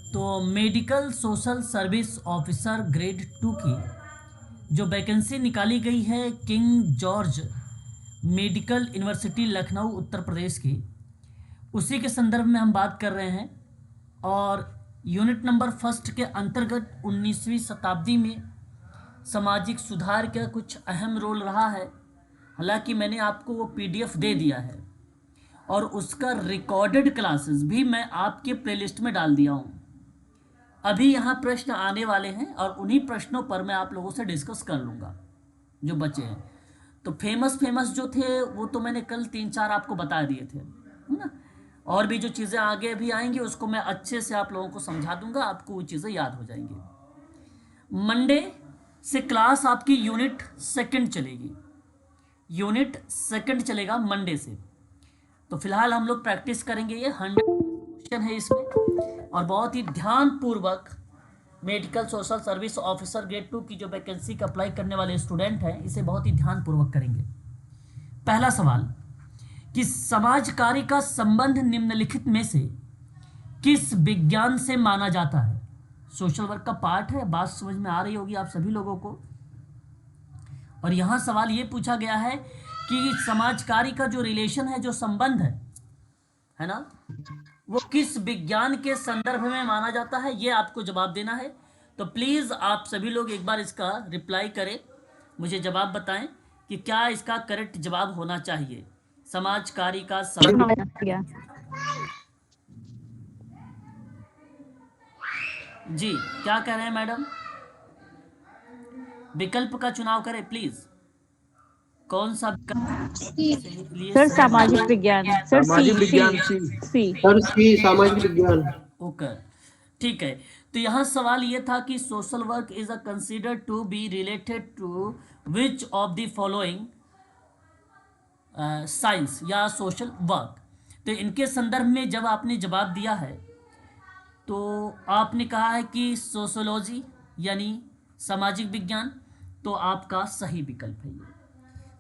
तो medical social service officer grade 2 की जो वैकेंसी निकाली गई है King George medical university Lucknow Uttar Pradesh की, उसी के संदर्भ में हम बात कर रहे हैं। और यूनिट नंबर फर्स्ट के अंतर्गत 19वीं शताब्दी में सामाजिक सुधार का कुछ अहम रोल रहा है। हालांकि मैंने आपको वो पीडीएफ दे दिया है और उसका रिकॉर्डेड क्लासेस भी मैं आपके प्लेलिस्ट में डाल दिया हूँ। अभी यहाँ प्रश्न आने वाले हैं और उन्हीं प्रश्नों पर मैं आप लोगों से डिस्कस कर लूँगा जो बचे हैं। तो फेमस फेमस जो थे वो तो मैंने कल 3-4 आपको बता दिए थे, है ना। और भी जो चीज़ें आगे भी आएंगी उसको मैं अच्छे से आप लोगों को समझा दूंगा, आपको वो चीज़ें याद हो जाएंगी। मंडे से क्लास आपकी यूनिट सेकंड चलेगी, यूनिट सेकंड चलेगा मंडे से। तो फिलहाल हम लोग प्रैक्टिस करेंगे, ये 100 क्वेश्चन है इसमें और बहुत ही ध्यान पूर्वक medical social service officer grade 2 की जो वैकेंसी का अप्लाई करने वाले स्टूडेंट हैं इसे बहुत ही ध्यान पूर्वक करेंगे। पहला सवाल कि समाज कार्य का संबंध निम्नलिखित में से किस विज्ञान से माना जाता है। सोशल वर्क का पार्ट है, बात समझ में आ रही होगी आप सभी लोगों को। और यहां सवाल ये पूछा गया है कि समाज कार्य का जो रिलेशन है, जो संबंध है ना, वो किस विज्ञान के संदर्भ में माना जाता है, ये आपको जवाब देना है। तो प्लीज आप सभी लोग एक बार इसका रिप्लाई करें, मुझे जवाब बताएं कि क्या इसका करेक्ट जवाब होना चाहिए। समाज कार्य का संबंध। जी क्या कह रहे हैं मैडम, विकल्प का चुनाव करें प्लीज। कौन सा विकल्प लिए सर सही सामाजिक विज्ञान, सर सी सामाजिक विज्ञान सी। सी सर सी सामाजिक विज्ञान। ओके, ठीक है। तो यहाँ सवाल ये था कि social work is a consider to be related to which of the following science या सोशल वर्क। तो इनके संदर्भ में जब आपने जवाब दिया है तो आपने कहा है कि सोशोलॉजी यानी सामाजिक विज्ञान, तो आपका सही विकल्प है ये।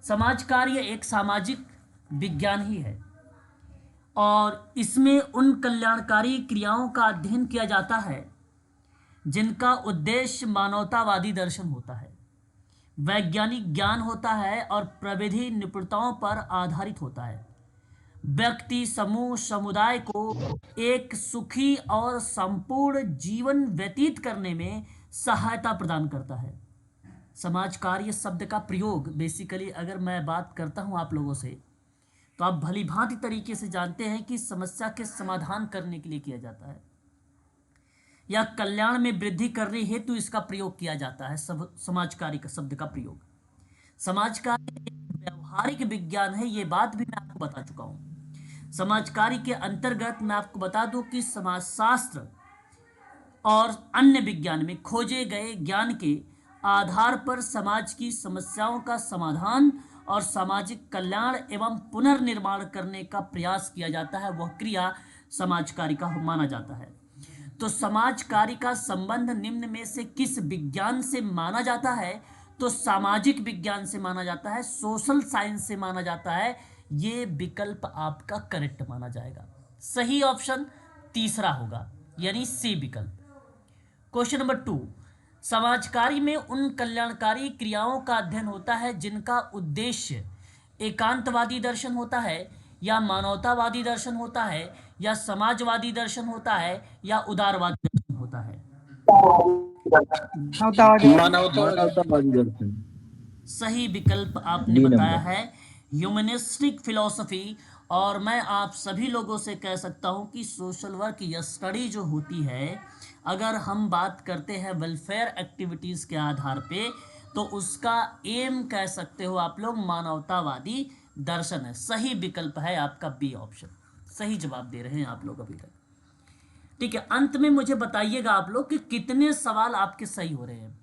समाज कार्य एक सामाजिक विज्ञान ही है और इसमें उन कल्याणकारी क्रियाओं का अध्ययन किया जाता है जिनका उद्देश्य मानवतावादी दर्शन होता है, वैज्ञानिक ज्ञान होता है और प्रविधि निपुणताओं पर आधारित होता है। व्यक्ति समूह समुदाय को एक सुखी और संपूर्ण जीवन व्यतीत करने में सहायता प्रदान करता है। समाज कार्य शब्द का प्रयोग बेसिकली अगर मैं बात करता हूं आप लोगों से तो आप भली भांति तरीके से जानते हैं कि समस्या के समाधान करने के लिए किया जाता है या कल्याण में वृद्धि करने हेतु इसका प्रयोग किया जाता है। समाज कार्य का शब्द का प्रयोग, समाज कार्य एक व्यवहारिक विज्ञान है, ये बात भी मैं आपको बता चुका हूं। समाज कार्य के अंतर्गत मैं आपको बता दूं कि समाजशास्त्र और अन्य विज्ञान में खोजे गए ज्ञान के आधार पर समाज की समस्याओं का समाधान और सामाजिक कल्याण एवं पुनर्निर्माण करने का प्रयास किया जाता है, वह क्रिया समाज कार्य का माना जाता है। तो समाज कार्य का संबंध निम्न में से किस विज्ञान से माना जाता है, तो सामाजिक विज्ञान से माना जाता है, सोशल साइंस से माना जाता है। ये विकल्प आपका करेक्ट माना जाएगा, सही ऑप्शन तीसरा होगा यानी सी विकल्प। क्वेश्चन नंबर 2, समाज कार्य में उन कल्याणकारी क्रियाओं का अध्ययन होता है जिनका उद्देश्य एकांतवादी दर्शन होता है या मानवतावादी दर्शन होता है या समाजवादी दर्शन होता है या उदारवादी दर्शन होता है। मानवतावादी दर्शन। सही विकल्प आपने बी बताया नंबर। है ह्यूमनिस्टिक फिलॉसफी। और मैं आप सभी लोगों से कह सकता हूं कि सोशल वर्क या स्टडी जो होती है, अगर हम बात करते हैं वेलफेयर एक्टिविटीज़ के आधार पे, तो उसका एम कह सकते हो आप लोग मानवतावादी दर्शन है। सही विकल्प है आपका बी ऑप्शन, सही जवाब दे रहे हैं आप लोग अभी तक। ठीक है, अंत में मुझे बताइएगा आप लोग कि कितने सवाल आपके सही हो रहे हैं,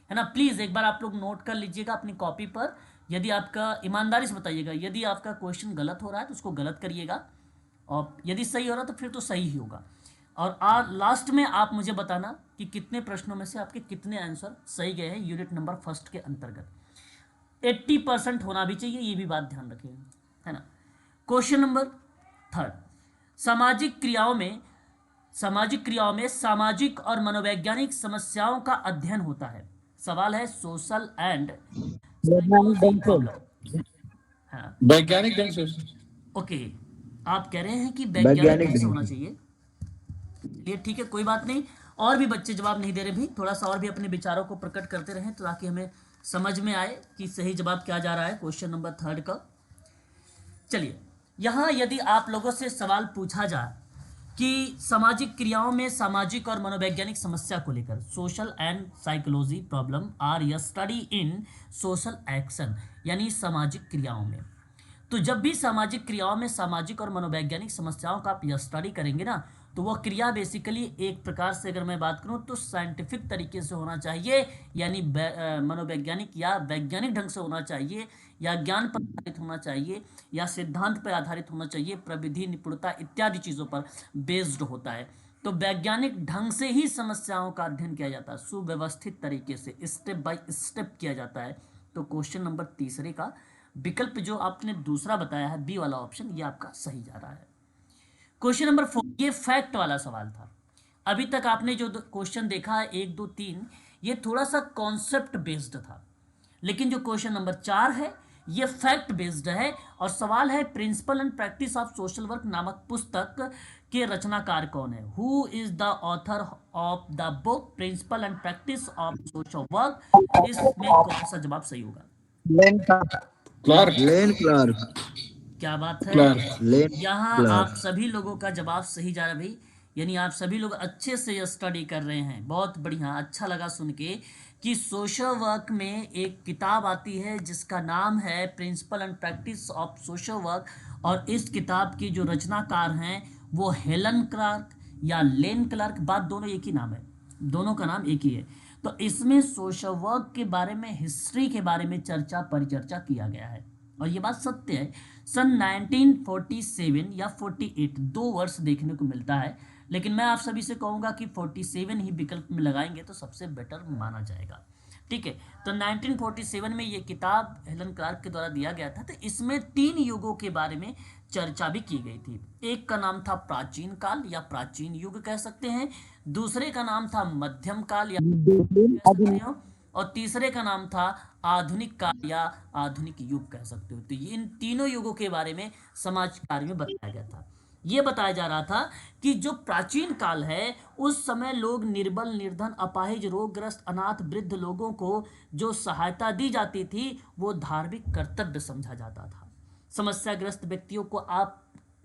है ना। प्लीज़ एक बार आप लोग नोट कर लीजिएगा अपनी कॉपी पर। यदि आपका, ईमानदारी से बताइएगा, यदि आपका क्वेश्चन गलत हो रहा है तो उसको गलत करिएगा और यदि सही हो रहा है तो फिर तो सही ही होगा। और लास्ट में आप मुझे बताना कि कितने प्रश्नों में से आपके कितने आंसर सही गए हैं यूनिट नंबर फर्स्ट के अंतर्गत। 80% होना भी चाहिए, ये भी बात ध्यान रखिएगा, है ना। क्वेश्चन नंबर 3, सामाजिक क्रियाओं में सामाजिक क्रियाओं में सामाजिक और मनोवैज्ञानिक समस्याओं का अध्ययन होता है। सवाल है सोशल एंड वैज्ञानिक साइकोलॉजी ढंग से। प्रॉब्लम। हाँ, वैज्ञानिक ढंग से। ओके, आप कह रहे हैं कि वैज्ञानिक वैज्ञानिक ढंग से ढंग होना से। चाहिए। चलिए ठीक है, कोई बात नहीं। और भी बच्चे जवाब नहीं दे रहे भी, थोड़ा सा और भी अपने विचारों को प्रकट करते रहें तो ताकि हमें समझ में आए कि सही जवाब क्या जा रहा है क्वेश्चन नंबर 3 का। चलिए, यहाँ यदि आप लोगों से सवाल पूछा जाए कि सामाजिक क्रियाओं में सामाजिक और मनोवैज्ञानिक समस्या को लेकर, social and psychology problem are या स्टडी इन सोशल एक्शन, यानी सामाजिक क्रियाओं में, तो जब भी सामाजिक क्रियाओं में सामाजिक और मनोवैज्ञानिक समस्याओं का आप यह स्टडी करेंगे ना, तो वह क्रिया बेसिकली एक प्रकार से अगर मैं बात करूं तो साइंटिफिक तरीके से होना चाहिए, यानी मनोवैज्ञानिक या वैज्ञानिक ढंग से होना चाहिए, या ज्ञान पर आधारित होना चाहिए, या सिद्धांत पर आधारित होना चाहिए, प्रविधि, निपुणता इत्यादि चीज़ों पर बेस्ड होता है। तो वैज्ञानिक ढंग से ही समस्याओं का अध्ययन किया जाता है, सुव्यवस्थित तरीके से स्टेप बाय स्टेप किया जाता है। तो क्वेश्चन नंबर 3 का विकल्प जो आपने दूसरा बताया है, बी वाला ऑप्शन, ये आपका सही जा रहा है। क्वेश्चन नंबर 4, ये फैक्ट वाला सवाल था। अभी तक आपने जो क्वेश्चन देखा है 1 2 3, ये थोड़ा सा कॉन्सेप्ट बेस्ड था, लेकिन जो क्वेश्चन नंबर 4 है ये फैक्ट बेस्ड है। और सवाल है principle and practice of social work नामक पुस्तक के रचनाकार कौन है? Who is the author of the book principle and practice of social work? इसमें कौन सा जवाब सही होगा? लेन का क्लार्क। लेन क्लार्क। क्या बात है, क्लार्क। लेन यहाँ आप क्लार्क। सभी लोगों का जवाब सही जा रहा है भाई, यानी आप सभी लोग अच्छे से स्टडी कर रहे हैं, बहुत बढ़िया। अच्छा लगा सुन के कि सोशल वर्क में एक किताब आती है जिसका नाम है principle and practice of social work, और इस किताब की जो रचनाकार हैं वो हेलन क्लार्क या लेन क्लार्क, बात दोनों एक ही नाम है, दोनों का नाम एक ही है। तो इसमें सोशल वर्क के बारे में, हिस्ट्री के बारे में चर्चा परिचर्चा किया गया है, और ये बात सत्य है। सन 1947 या 48 दो वर्ष देखने को मिलता है, लेकिन मैं आप सभी से कहूँगा कि 47 ही विकल्प में लगाएंगे तो सबसे बेटर माना जाएगा। ठीक है, तो 1947 में ये किताब हेलन क्लार्क के द्वारा दिया गया था। तो इसमें 3 युगों के बारे में चर्चा भी की गई थी। एक का नाम था प्राचीन काल या प्राचीन युग कह सकते हैं, दूसरे का नाम था मध्यम काल या कह सकते हो, और तीसरे का नाम था आधुनिक काल या आधुनिक युग कह सकते हो। तो इन तीनों युगों के बारे में समाज कार्य में बताया गया था। ये बताया जा रहा था कि जो प्राचीन काल है उस समय लोग निर्बल, निर्धन, अपाहिज, रोगग्रस्त, अनाथ, वृद्ध लोगों को जो सहायता दी जाती थी वो धार्मिक कर्तव्य समझा जाता था। समस्याग्रस्त व्यक्तियों को आप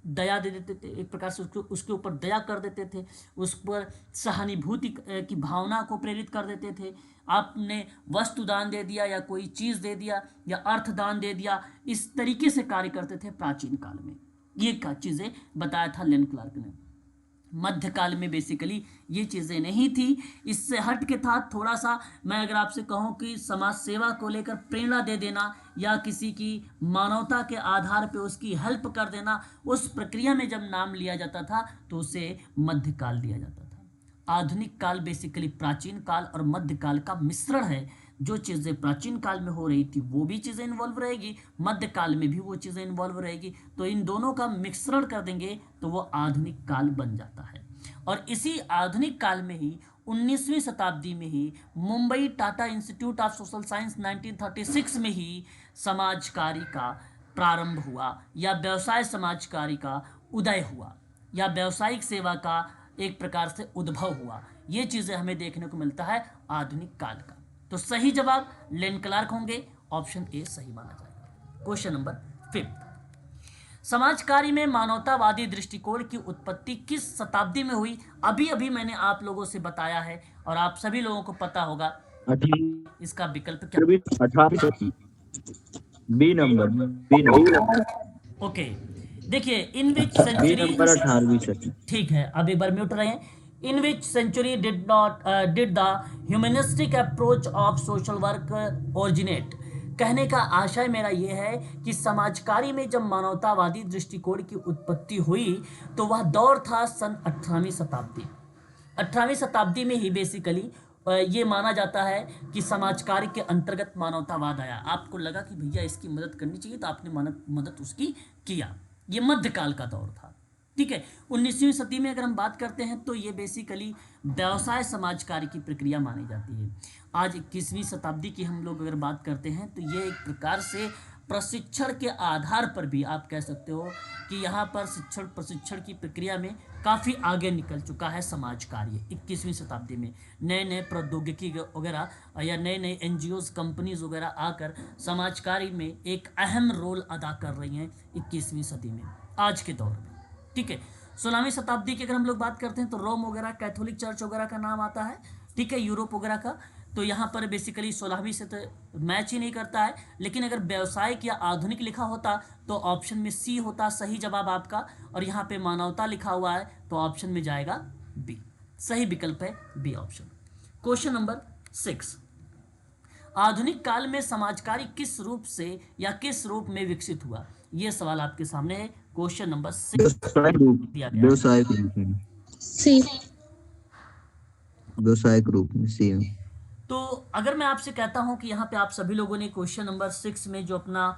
दया दे देते थे, एक प्रकार से उसके ऊपर दया कर देते थे, उस पर सहानुभूति की भावना को प्रेरित कर देते थे। आपने वस्तु दान दे दिया या कोई चीज़ दे दिया या अर्थ दान दे दिया, इस तरीके से कार्य करते थे प्राचीन काल में। ये का चीज़ें बताया था लेन क्लार्क ने। मध्यकाल में बेसिकली ये चीज़ें नहीं थी, इससे हट के था थोड़ा सा। मैं अगर आपसे कहूँ कि समाज सेवा को लेकर प्रेरणा दे देना या किसी की मानवता के आधार पे उसकी हेल्प कर देना, उस प्रक्रिया में जब नाम लिया जाता था तो उसे मध्यकाल दिया जाता था। आधुनिक काल बेसिकली प्राचीन काल और मध्यकाल का मिश्रण है। जो चीज़ें प्राचीन काल में हो रही थी वो भी चीज़ें इन्वॉल्व रहेगी, मध्यकाल में भी वो चीज़ें इन्वॉल्व रहेगी, तो इन दोनों का मिश्रण कर देंगे तो वो आधुनिक काल बन जाता है। और इसी आधुनिक काल में ही 19वीं शताब्दी में ही Mumbai Tata institute of social science 1936 में ही समाज कार्य का प्रारंभ हुआ या व्यवसाय समाज कार्य का उदय हुआ या व्यावसायिक सेवा का एक प्रकार से उद्भव हुआ। ये चीज़ें हमें देखने को मिलता है आधुनिक काल का। तो सही जवाब लेन क्लार्क होंगे, ऑप्शन ए सही माना जाएगा। क्वेश्चन नंबर 5, समाज कार्य में मानवतावादी दृष्टिकोण की उत्पत्ति किस शताब्दी में हुई? अभी अभी मैंने आप लोगों से बताया है और आप सभी लोगों को पता होगा। इसका विकल्प क्या? 18 बी नंबर। ओके, देखिए in which B century, number 18वीं सदी। ठीक है, अब एक बार म्यूट रहे हैं। In which century did the humanistic approach of social work originate? कहने का आशय मेरा ये है कि समाजकारी में जब मानवतावादी दृष्टिकोण की उत्पत्ति हुई तो वह दौर था सन 18वीं शताब्दी। 18वीं शताब्दी में ही बेसिकली ये माना जाता है कि समाज कार्य के अंतर्गत मानवतावाद आया। आपको लगा कि भैया इसकी मदद करनी चाहिए तो आपने मदद उसकी किया। ये मध्यकाल का दौर था। ठीक है। 19वीं सदी में अगर हम बात करते हैं तो ये बेसिकली व्यवसाय समाज कार्य की प्रक्रिया मानी जाती है। आज 21वीं शताब्दी की हम लोग अगर बात करते हैं तो ये एक प्रकार से प्रशिक्षण के आधार पर भी आप कह सकते हो कि यहाँ पर शिक्षण प्रशिक्षण की प्रक्रिया में काफ़ी आगे निकल चुका है समाज कार्य 21वीं शताब्दी में। नए नए प्रौद्योगिकी वगैरह या नए नए एनजीओज कंपनीज वगैरह आकर समाज कार्य में एक अहम रोल अदा कर रही हैं 21वीं सदी में आज के दौर में। ठीक है। 16वीं शताब्दी की अगर हम लोग बात करते हैं तो रोम वगैरह कैथोलिक चर्च वगैरह का नाम आता है। ठीक है, यूरोप वगैरह का। तो यहाँ पर बेसिकली 16वीं से तो मैच ही नहीं करता है, लेकिन अगर व्यावसायिक या आधुनिक लिखा होता तो ऑप्शन में सी होता सही जवाब आपका, और यहाँ पे मानवता लिखा हुआ है तो ऑप्शन में जाएगा बी। सही विकल्प है बी ऑप्शन। क्वेश्चन नंबर 6, आधुनिक काल में समाजकारी किस रूप से या किस रूप में विकसित हुआ? ये सवाल आपके सामने है। क्वेश्चन नंबर 6 दिया गया है। व्यवसायिक रूप में, सी। व्यवसायिक रूप में सी। तो अगर मैं आपसे कहता हूं कि यहाँ पे आप सभी लोगों ने क्वेश्चन नंबर 6 में जो अपना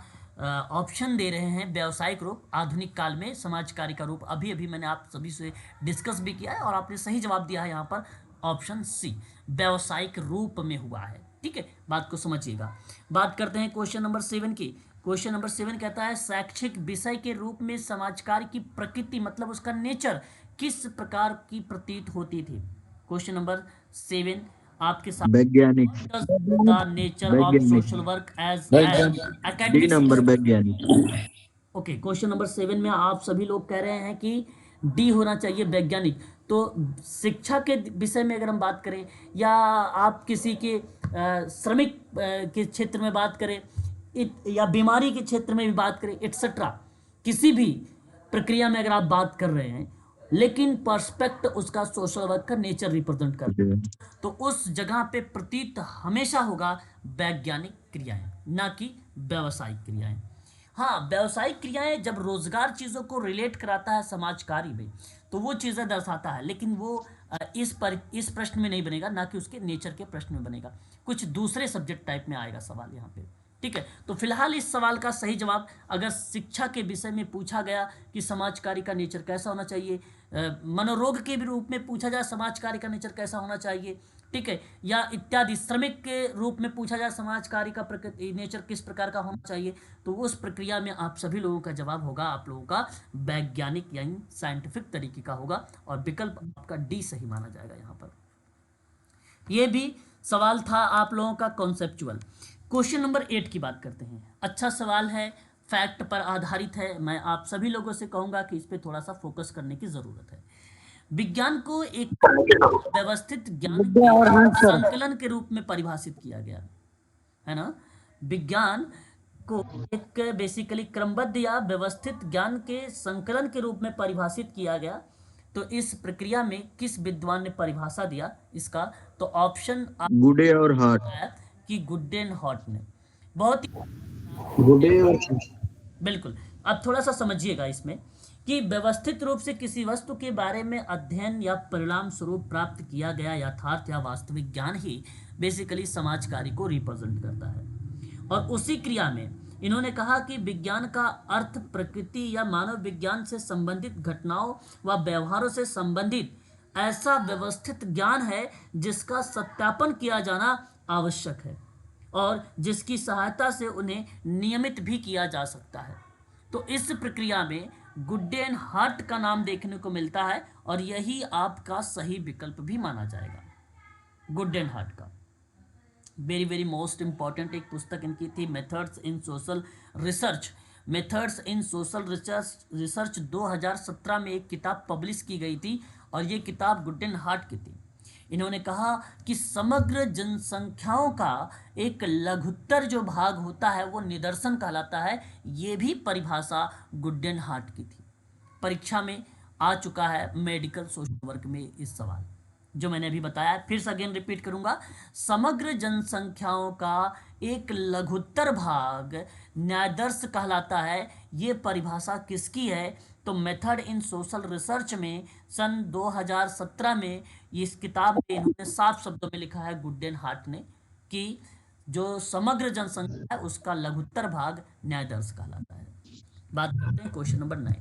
ऑप्शन दे रहे हैं व्यावसायिक रूप आधुनिक काल में समाज कार्य का रूप, अभी अभी मैंने आप सभी से डिस्कस भी किया है और आपने सही जवाब दिया है यहाँ पर ऑप्शन सी, व्यावसायिक रूप में हुआ है। ठीक है, बात को समझिएगा। बात करते हैं क्वेश्चन नंबर 7 की। क्वेश्चन नंबर 7 कहता है शैक्षिक विषय के रूप में समाज कार्य की प्रकृति मतलब उसका नेचर किस प्रकार की प्रतीत होती थी? क्वेश्चन नंबर 7 आपके साथ वैज्ञानिक, द नेचर ऑफ वैज्ञानिक। Social work as the academic. Number वैज्ञानिक। ओके, क्वेश्चन नंबर 7 में आप सभी लोग कह रहे हैं कि डी होना चाहिए वैज्ञानिक। तो शिक्षा के विषय में अगर हम बात करें या आप किसी के श्रमिक के क्षेत्र में बात करें या बीमारी के क्षेत्र में भी बात करें एटसेट्रा, किसी भी प्रक्रिया में अगर आप बात कर रहे हैं लेकिन पर्सपेक्ट उसका सोशल वर्क का नेचर रिप्रेजेंट करता है, तो उस जगह पे प्रतीत हमेशा होगा वैज्ञानिक क्रियाएं, ना कि व्यावसायिक क्रियाएं। हाँ, व्यावसायिक क्रियाएं जब रोजगार चीज़ों को रिलेट कराता है समाज कार्य में तो वो चीज़ें दर्शाता है, लेकिन वो इस प्रश्न में नहीं बनेगा, ना कि उसके नेचर के प्रश्न में बनेगा, कुछ दूसरे सब्जेक्ट टाइप में आएगा सवाल यहाँ पे। ठीक है, तो फिलहाल इस सवाल का सही जवाब अगर शिक्षा के विषय में पूछा गया कि समाज कार्य का नेचर कैसा होना चाहिए, मनोरोग के भी रूप में पूछा जाए समाज कार्य का नेचर कैसा होना चाहिए, ठीक है, या इत्यादि श्रमिक के रूप में पूछा जाए समाज कार्य का प्रकृति नेचर किस प्रकार का होना चाहिए, तो उस प्रक्रिया में आप सभी लोगों का जवाब होगा आप लोगों का वैज्ञानिक यानी साइंटिफिक तरीके का होगा, और विकल्प आपका डी सही माना जाएगा यहाँ पर। यह भी सवाल था आप लोगों का कॉन्सेप्चुअल। क्वेश्चन नंबर 8 की बात करते हैं। अच्छा सवाल है, फैक्ट पर आधारित है। मैं आप सभी लोगों से कहूंगा कि इस पे थोड़ा सा फोकस करने की जरूरत है। विज्ञान को एक व्यवस्थित ज्ञान के संकलन के रूप में परिभाषित किया गया है ना। विज्ञान को एक बेसिकली क्रमबद्ध या व्यवस्थित ज्ञान के संकलन के रूप में परिभाषित किया गया, तो इस प्रक्रिया में किस विद्वान ने परिभाषा दिया इसका? तो ऑप्शन गुडे और हार्ट, है कि गुड्डेन हॉट ने। बहुत ही बिल्कुल। अब थोड़ा सा समझिएगा इसमें कि व्यवस्थित रूप से किसी वस्तु के बारे में अध्ययन या परिणाम स्वरूप प्राप्त किया गया यथार्थ या वास्तविक ज्ञान ही बेसिकली समाज कार्य को रिप्रेजेंट करता है। और उसी क्रिया में इन्होंने कहा कि विज्ञान का अर्थ प्रकृति या मानव विज्ञान से संबंधित घटनाओं व व्यवहारों से संबंधित ऐसा व्यवस्थित ज्ञान है जिसका सत्यापन किया जाना आवश्यक है और जिसकी सहायता से उन्हें नियमित भी किया जा सकता है। तो इस प्रक्रिया में गुड्डेन हार्ट का नाम देखने को मिलता है और यही आपका सही विकल्प भी माना जाएगा, गुड्डेन हार्ट का। वेरी वेरी मोस्ट इंपॉर्टेंट एक पुस्तक इनकी थी, methods in social research. Methods in social research 2017 में एक किताब पब्लिश की गई थी और ये किताब गुड्डेन हार्ट की थी। इन्होंने कहा कि समग्र जनसंख्याओं का एक लघुत्तर जो भाग होता है वो निदर्शन कहलाता है। ये भी परिभाषा गुड्डेन हार्ट की थी। परीक्षा में आ चुका है मेडिकल सोशल वर्क में इस सवाल जो मैंने अभी बताया, फिर से अगेन रिपीट करूंगा। समग्र जनसंख्याओं का एक लघुत्तर भाग न्यायदर्श कहलाता है। ये परिभाषा किसकी है? तो मेथड इन सोशल रिसर्च में सन 2017 में इस किताब में इन्होंने साफ शब्दों में लिखा है गुड्डेन हार्ट ने कि जो समग्र जनसंख्या है उसका लघुत्तर भाग न्यायदर्श कहलाता है। बात करते हैं question number 9।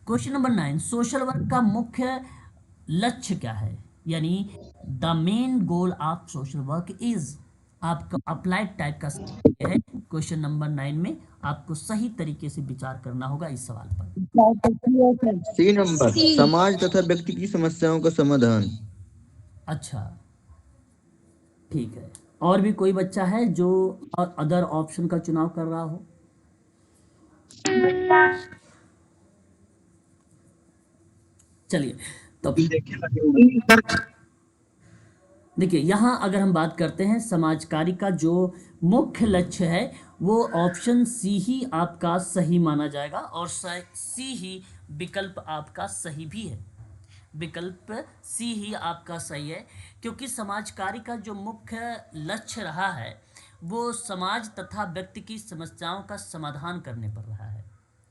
Question number 9, social work का मुख्य लक्ष्य क्या है, यानी the main goal of social work is, आपका अप्लाइड टाइप का सवाल है। क्वेश्चन नंबर 9 में आपको सही तरीके से विचार करना होगा इस सवाल पर। सी नंबर, समाज तथा व्यक्ति की समस्याओं का समाधान। अच्छा, ठीक है। और भी कोई बच्चा है जो अदर ऑप्शन का चुनाव कर रहा हो? चलिए, तो देखिए यहाँ अगर हम बात करते हैं समाज कार्य का जो मुख्य लक्ष्य है, वो ऑप्शन सी ही आपका सही माना जाएगा और सी ही विकल्प आपका सही भी है। विकल्प सी ही आपका सही है, क्योंकि समाज कार्य का जो मुख्य लक्ष्य रहा है वो समाज तथा व्यक्ति की समस्याओं का समाधान करने पर रहा है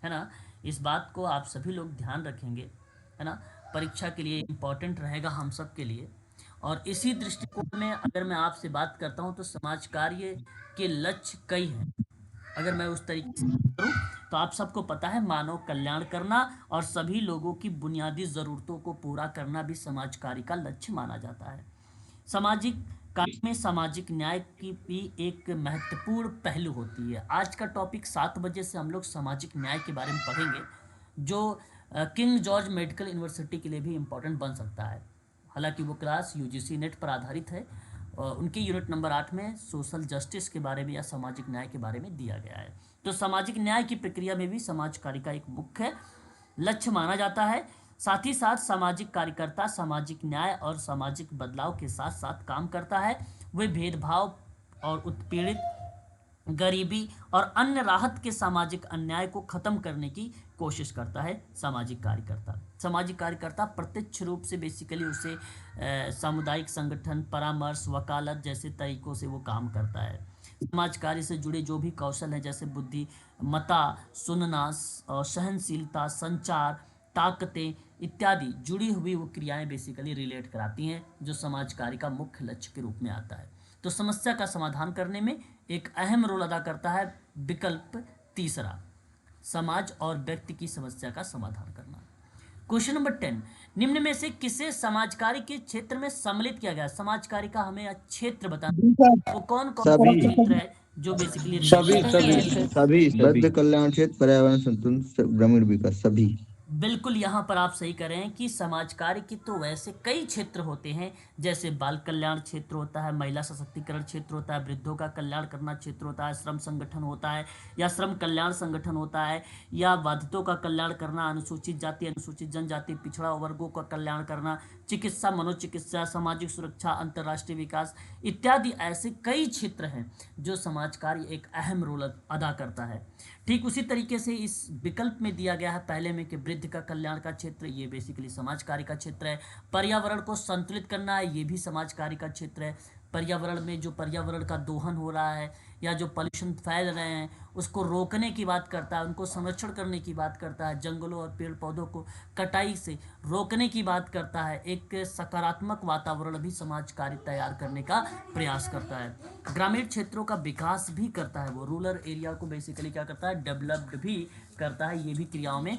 ना। इस बात को आप सभी लोग ध्यान रखेंगे, है ना, परीक्षा के लिए इम्पोर्टेंट रहेगा हम सब के लिए। और इसी दृष्टिकोण में अगर मैं आपसे बात करता हूँ तो समाज कार्य के लक्ष्य कई हैं। अगर मैं उस तरीके से बात करूं तो आप सबको पता है मानव कल्याण करना और सभी लोगों की बुनियादी ज़रूरतों को पूरा करना भी समाज कार्य का लक्ष्य माना जाता है। सामाजिक कार्य में सामाजिक न्याय की भी एक महत्वपूर्ण पहलू होती है। आज का टॉपिक 7 बजे से हम लोग सामाजिक न्याय के बारे में पढ़ेंगे, जो किंग जॉर्ज मेडिकल यूनिवर्सिटी के लिए भी इम्पोर्टेंट बन सकता है। हालांकि वो क्लास यूजीसी नेट पर आधारित है और उनके यूनिट नंबर 8 में सोशल जस्टिस के बारे में या सामाजिक न्याय के बारे में दिया गया है। तो सामाजिक न्याय की प्रक्रिया में भी समाज कार्य का एक मुख्य लक्ष्य माना जाता है। साथ ही साथ सामाजिक कार्यकर्ता सामाजिक न्याय और सामाजिक बदलाव के साथ साथ काम करता है। वे भेदभाव और उत्पीड़ित, गरीबी और अन्य राहत के सामाजिक अन्याय को खत्म करने की कोशिश करता है सामाजिक कार्यकर्ता। सामाजिक कार्यकर्ता प्रत्यक्ष रूप से बेसिकली उसे सामुदायिक संगठन, परामर्श, वकालत जैसे तरीकों से वो काम करता है। समाज कार्य से जुड़े जो भी कौशल हैं जैसे बुद्धिमत्ता, सुनना और सहनशीलता, संचार, ताकतें इत्यादि जुड़ी हुई वो क्रियाएं बेसिकली रिलेट कराती हैं, जो समाज कार्य का मुख्य लक्ष्य के रूप में आता है। तो समस्या का समाधान करने में एक अहम रोल अदा करता है विकल्प तीसरा, समाज और व्यक्ति की समस्या का समाधान करना। क्वेश्चन नंबर 10, निम्न में से किसे समाज कार्य के क्षेत्र में सम्मिलित किया गया? समाज कार्य का हमें क्षेत्र बताना, वो कौन कौन सा सभी क्षेत्र है जो बेसिकली सभी सभी सभी बद्ध कल्याण क्षेत्र, पर्यावरण संतुलन, ग्रामीण विकास, सभी। बिल्कुल, यहाँ पर आप सही कह रहे हैं कि समाज कार्य के तो वैसे कई क्षेत्र होते हैं, जैसे बाल कल्याण क्षेत्र होता है, महिला सशक्तिकरण क्षेत्र होता है, वृद्धों का कल्याण करना क्षेत्र होता है, श्रम संगठन होता है या श्रम कल्याण संगठन होता है, या बाधितों का कल्याण करना, अनुसूचित जाति अनुसूचित जनजाति पिछड़ा वर्गों का कल्याण करना, चिकित्सा, मनोचिकित्सा, सामाजिक सुरक्षा, अंतर्राष्ट्रीय विकास इत्यादि ऐसे कई क्षेत्र हैं जो समाज कार्य एक अहम रोल अदा करता है। ठीक उसी तरीके से इस विकल्प में दिया गया है पहले में कि वृद्ध का कल्याण का क्षेत्र, ये बेसिकली समाज कार्य का क्षेत्र है। पर्यावरण को संतुलित करना है, ये भी समाज कार्य का क्षेत्र है। पर्यावरण में जो पर्यावरण का दोहन हो रहा है या जो पॉल्यूशन फैल रहे हैं उसको रोकने की बात करता है, उनको संरक्षण करने की बात करता है, जंगलों और पेड़ पौधों को कटाई से रोकने की बात करता है। एक सकारात्मक वातावरण भी समाज कार्य तैयार करने का प्रयास करता है। ग्रामीण क्षेत्रों का विकास भी करता है, वो रूरल एरिया को बेसिकली क्या करता है, डेवलप्ड भी करता है। ये भी क्रियाओं में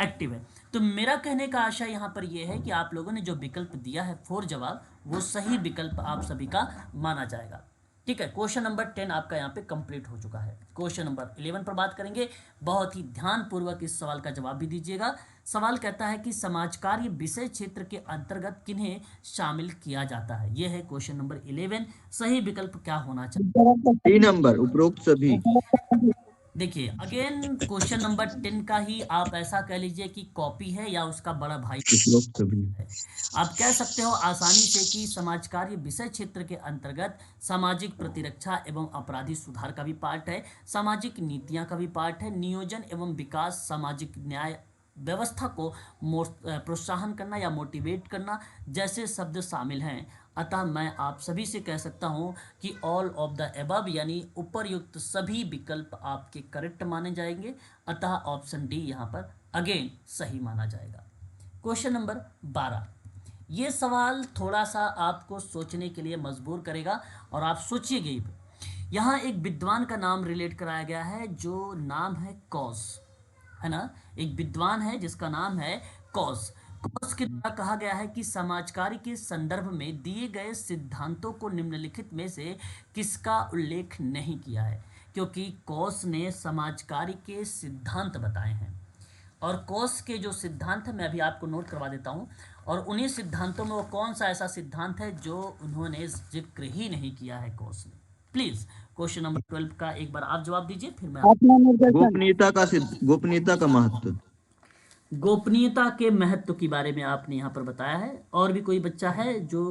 एक्टिव है। तो मेरा कहने का आशा यहाँ पर यह है कि आप लोगों ने जो विकल्प दिया है 4 जवाब, वो सही विकल्प आप सभी का माना जाएगा। ठीक है, क्वेश्चन नंबर 10 आपका यहाँ पे कंप्लीट हो चुका है। क्वेश्चन नंबर 11 पर बात करेंगे। बहुत ही ध्यानपूर्वक इस सवाल का जवाब भी दीजिएगा। सवाल कहता है कि समाज कार्य विषय क्षेत्र के अंतर्गत किन्हें शामिल किया जाता है? यह है क्वेश्चन नंबर 11। सही विकल्प क्या होना चाहिए? 3 नंबर, उपरोक्त सभी। देखिए अगेन क्वेश्चन नंबर 10 का ही आप ऐसा कह लीजिए कि कॉपी है या उसका बड़ा भाई उपरोक्त सभी है। आप कह सकते हो आसानी से कि समाज कार्य विषय क्षेत्र के अंतर्गत सामाजिक प्रतिरक्षा एवं अपराधी सुधार का भी पार्ट है, सामाजिक नीतियां का भी पार्ट है, नियोजन एवं विकास, सामाजिक न्याय व्यवस्था को प्रोत्साहन करना या मोटिवेट करना जैसे शब्द शामिल हैं। अतः मैं आप सभी से कह सकता हूं कि ऑल ऑफ द एबव यानी उपरयुक्त सभी विकल्प आपके करेक्ट माने जाएंगे। अतः ऑप्शन डी यहां पर अगेन सही माना जाएगा। क्वेश्चन नंबर 12, ये सवाल थोड़ा सा आपको सोचने के लिए मजबूर करेगा और आप सोचिएगा। यहाँ एक विद्वान का नाम रिलेट कराया गया है जो नाम है कॉस। है ना, एक विद्वान है जिसका नाम है कॉस। कॉस के द्वारा कहा गया है कि समाज कार्य के संदर्भ में दिए गए सिद्धांतों को निम्नलिखित में से किसका उल्लेख नहीं किया है, क्योंकि कॉस ने समाज कार्य के सिद्धांत बताए हैं। और कॉस के जो सिद्धांत है मैं अभी आपको नोट करवा देता हूँ, और उन्हीं सिद्धांतों में वो कौन सा ऐसा सिद्धांत है जो उन्होंने जिक्र ही नहीं किया है कॉस ने। प्लीज क्वेश्चन नंबर 12 का एक बार आप जवाब दीजिए, फिर मैं आत्मनिर्देशन। गोपनीयता का महत्व। गोपनीयता के महत्व के बारे में आपने यहाँ पर बताया है। और भी कोई बच्चा है जो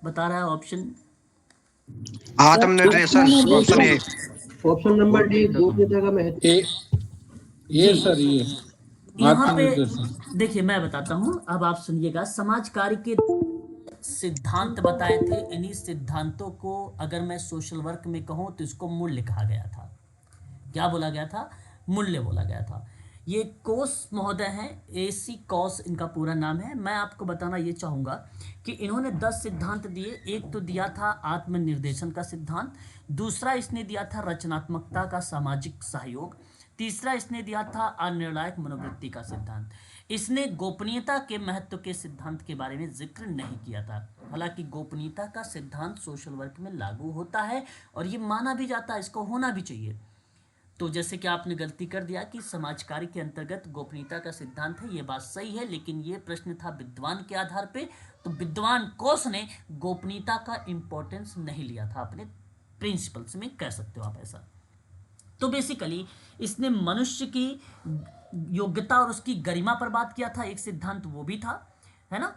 बता रहा है ऑप्शन? आत्मनिर्देशन option A. Option number D, गोपनीयता का गोपनीयता का महत्व। ये जी, सर ये यहाँ पे आत्मनिर्देशन। देखिए मैं बताता हूँ, अब आप सुनिएगा। समाज कार्य के सिद्धांत बताए थे, इन्हीं सिद्धांतों को अगर मैं सोशल वर्क में कहूँ तो इसको मूल्य कहा गया था। क्या बोला गया था? मूल्य बोला गया था। ये कोस महोदय हैं, AC कॉस इनका पूरा नाम है। मैं आपको बताना ये चाहूँगा कि इन्होंने 10 सिद्धांत दिए। एक तो दिया था आत्मनिर्देशन का सिद्धांत, दूसरा इसने दिया था रचनात्मकता का सामाजिक सहयोग, तीसरा इसने दिया था अनिर्णायक मनोवृत्ति का सिद्धांत। इसने गोपनीयता के महत्व के सिद्धांत के बारे में जिक्र नहीं किया था। हालांकि गोपनीयता का सिद्धांत सोशल वर्क में लागू होता है और ये माना भी जाता है, इसको होना भी चाहिए। तो जैसे कि आपने गलती कर दिया कि समाज कार्य के अंतर्गत गोपनीयता का सिद्धांत है, ये बात सही है, लेकिन ये प्रश्न था विद्वान के आधार पे, तो विद्वान कोस ने गोपनीयता का इंपॉर्टेंस नहीं लिया था अपने प्रिंसिपल्स में, कह सकते हो आप ऐसा। तो बेसिकली इसने मनुष्य की योग्यता और उसकी गरिमा पर बात किया था, एक सिद्धांत वो भी था, है ना।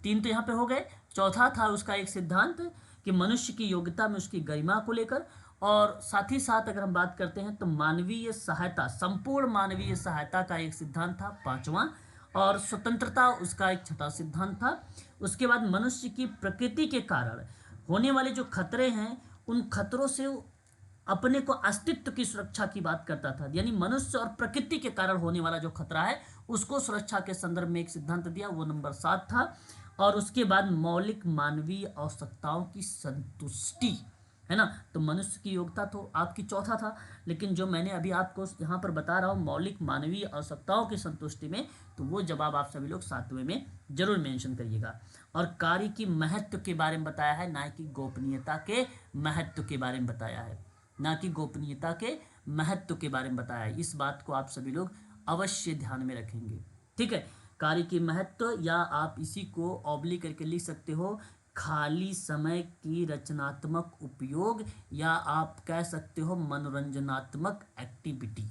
3 तो यहाँ पे हो गए। चौथा था उसका एक सिद्धांत कि मनुष्य की योग्यता में उसकी गरिमा को लेकर, और साथ ही साथ अगर हम बात करते हैं तो मानवीय सहायता, संपूर्ण मानवीय सहायता का एक सिद्धांत था, 5वां, और स्वतंत्रता उसका एक 6वां सिद्धांत था। उसके बाद मनुष्य की प्रकृति के कारण होने वाले जो खतरे हैं, उन खतरों से अपने को अस्तित्व की सुरक्षा की बात करता था, यानी मनुष्य और प्रकृति के कारण होने वाला जो खतरा है उसको सुरक्षा के संदर्भ में एक सिद्धांत दिया, वो नंबर 7 था। और उसके बाद मौलिक मानवीय आवश्यकताओं की संतुष्टि, है ना। तो मनुष्य की योग्यता तो आपकी 4था था, लेकिन जो मैंने अभी आपको यहाँ पर बता रहा हूँ मौलिक मानवीय आवश्यकताओं की संतुष्टि में, तो वो जवाब आप सभी लोग 7वें में जरूर मेंशन करिएगा। और कार्य की महत्व के बारे में बताया है, ना कि गोपनीयता के महत्व के बारे में बताया है, ना कि गोपनीयता के महत्व के बारे में बताया है। इस बात को आप सभी लोग अवश्य ध्यान में रखेंगे, ठीक है। कार्य की महत्व, या आप इसी को ऑब्लिक करके लिख सकते हो खाली समय की रचनात्मक उपयोग, या आप कह सकते हो मनोरंजनात्मक एक्टिविटी,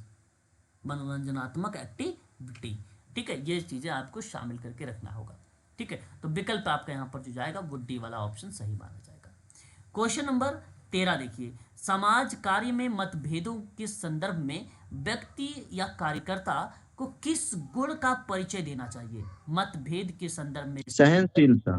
मनोरंजनात्मक एक्टिविटी, ठीक है। ये चीज़ें आपको शामिल करके रखना होगा, ठीक है। तो विकल्प आपका यहाँ पर जो जाएगा वो डी वाला ऑप्शन सही माना जाएगा। क्वेश्चन नंबर 13 देखिए, समाज कार्य में मतभेदों के संदर्भ में व्यक्ति या कार्यकर्ता को किस गुण का परिचय देना चाहिए? मतभेद के संदर्भ में सहनशीलता,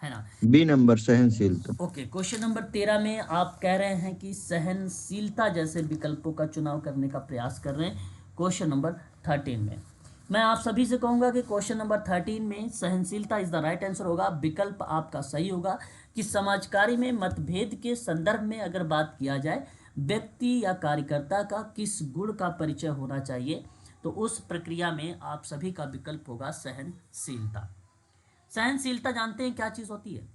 है ना। बी नंबर सहनशीलता। ओके, क्वेश्चन नंबर 13 में आप कह रहे हैं कि सहनशीलता जैसे विकल्पों का चुनाव करने का प्रयास कर रहे हैं। क्वेश्चन नंबर 13 में मैं आप सभी से कहूंगा कि क्वेश्चन नंबर 13 में सहनशीलता इज द राइट आंसर होगा। विकल्प आपका सही होगा कि समाज कार्य में मतभेद के संदर्भ में अगर बात किया जाए व्यक्ति या कार्यकर्ता का किस गुण का परिचय होना चाहिए, तो उस प्रक्रिया में आप सभी का विकल्प होगा सहनशीलता। सहनशीलता जानते हैं क्या चीज़ होती है?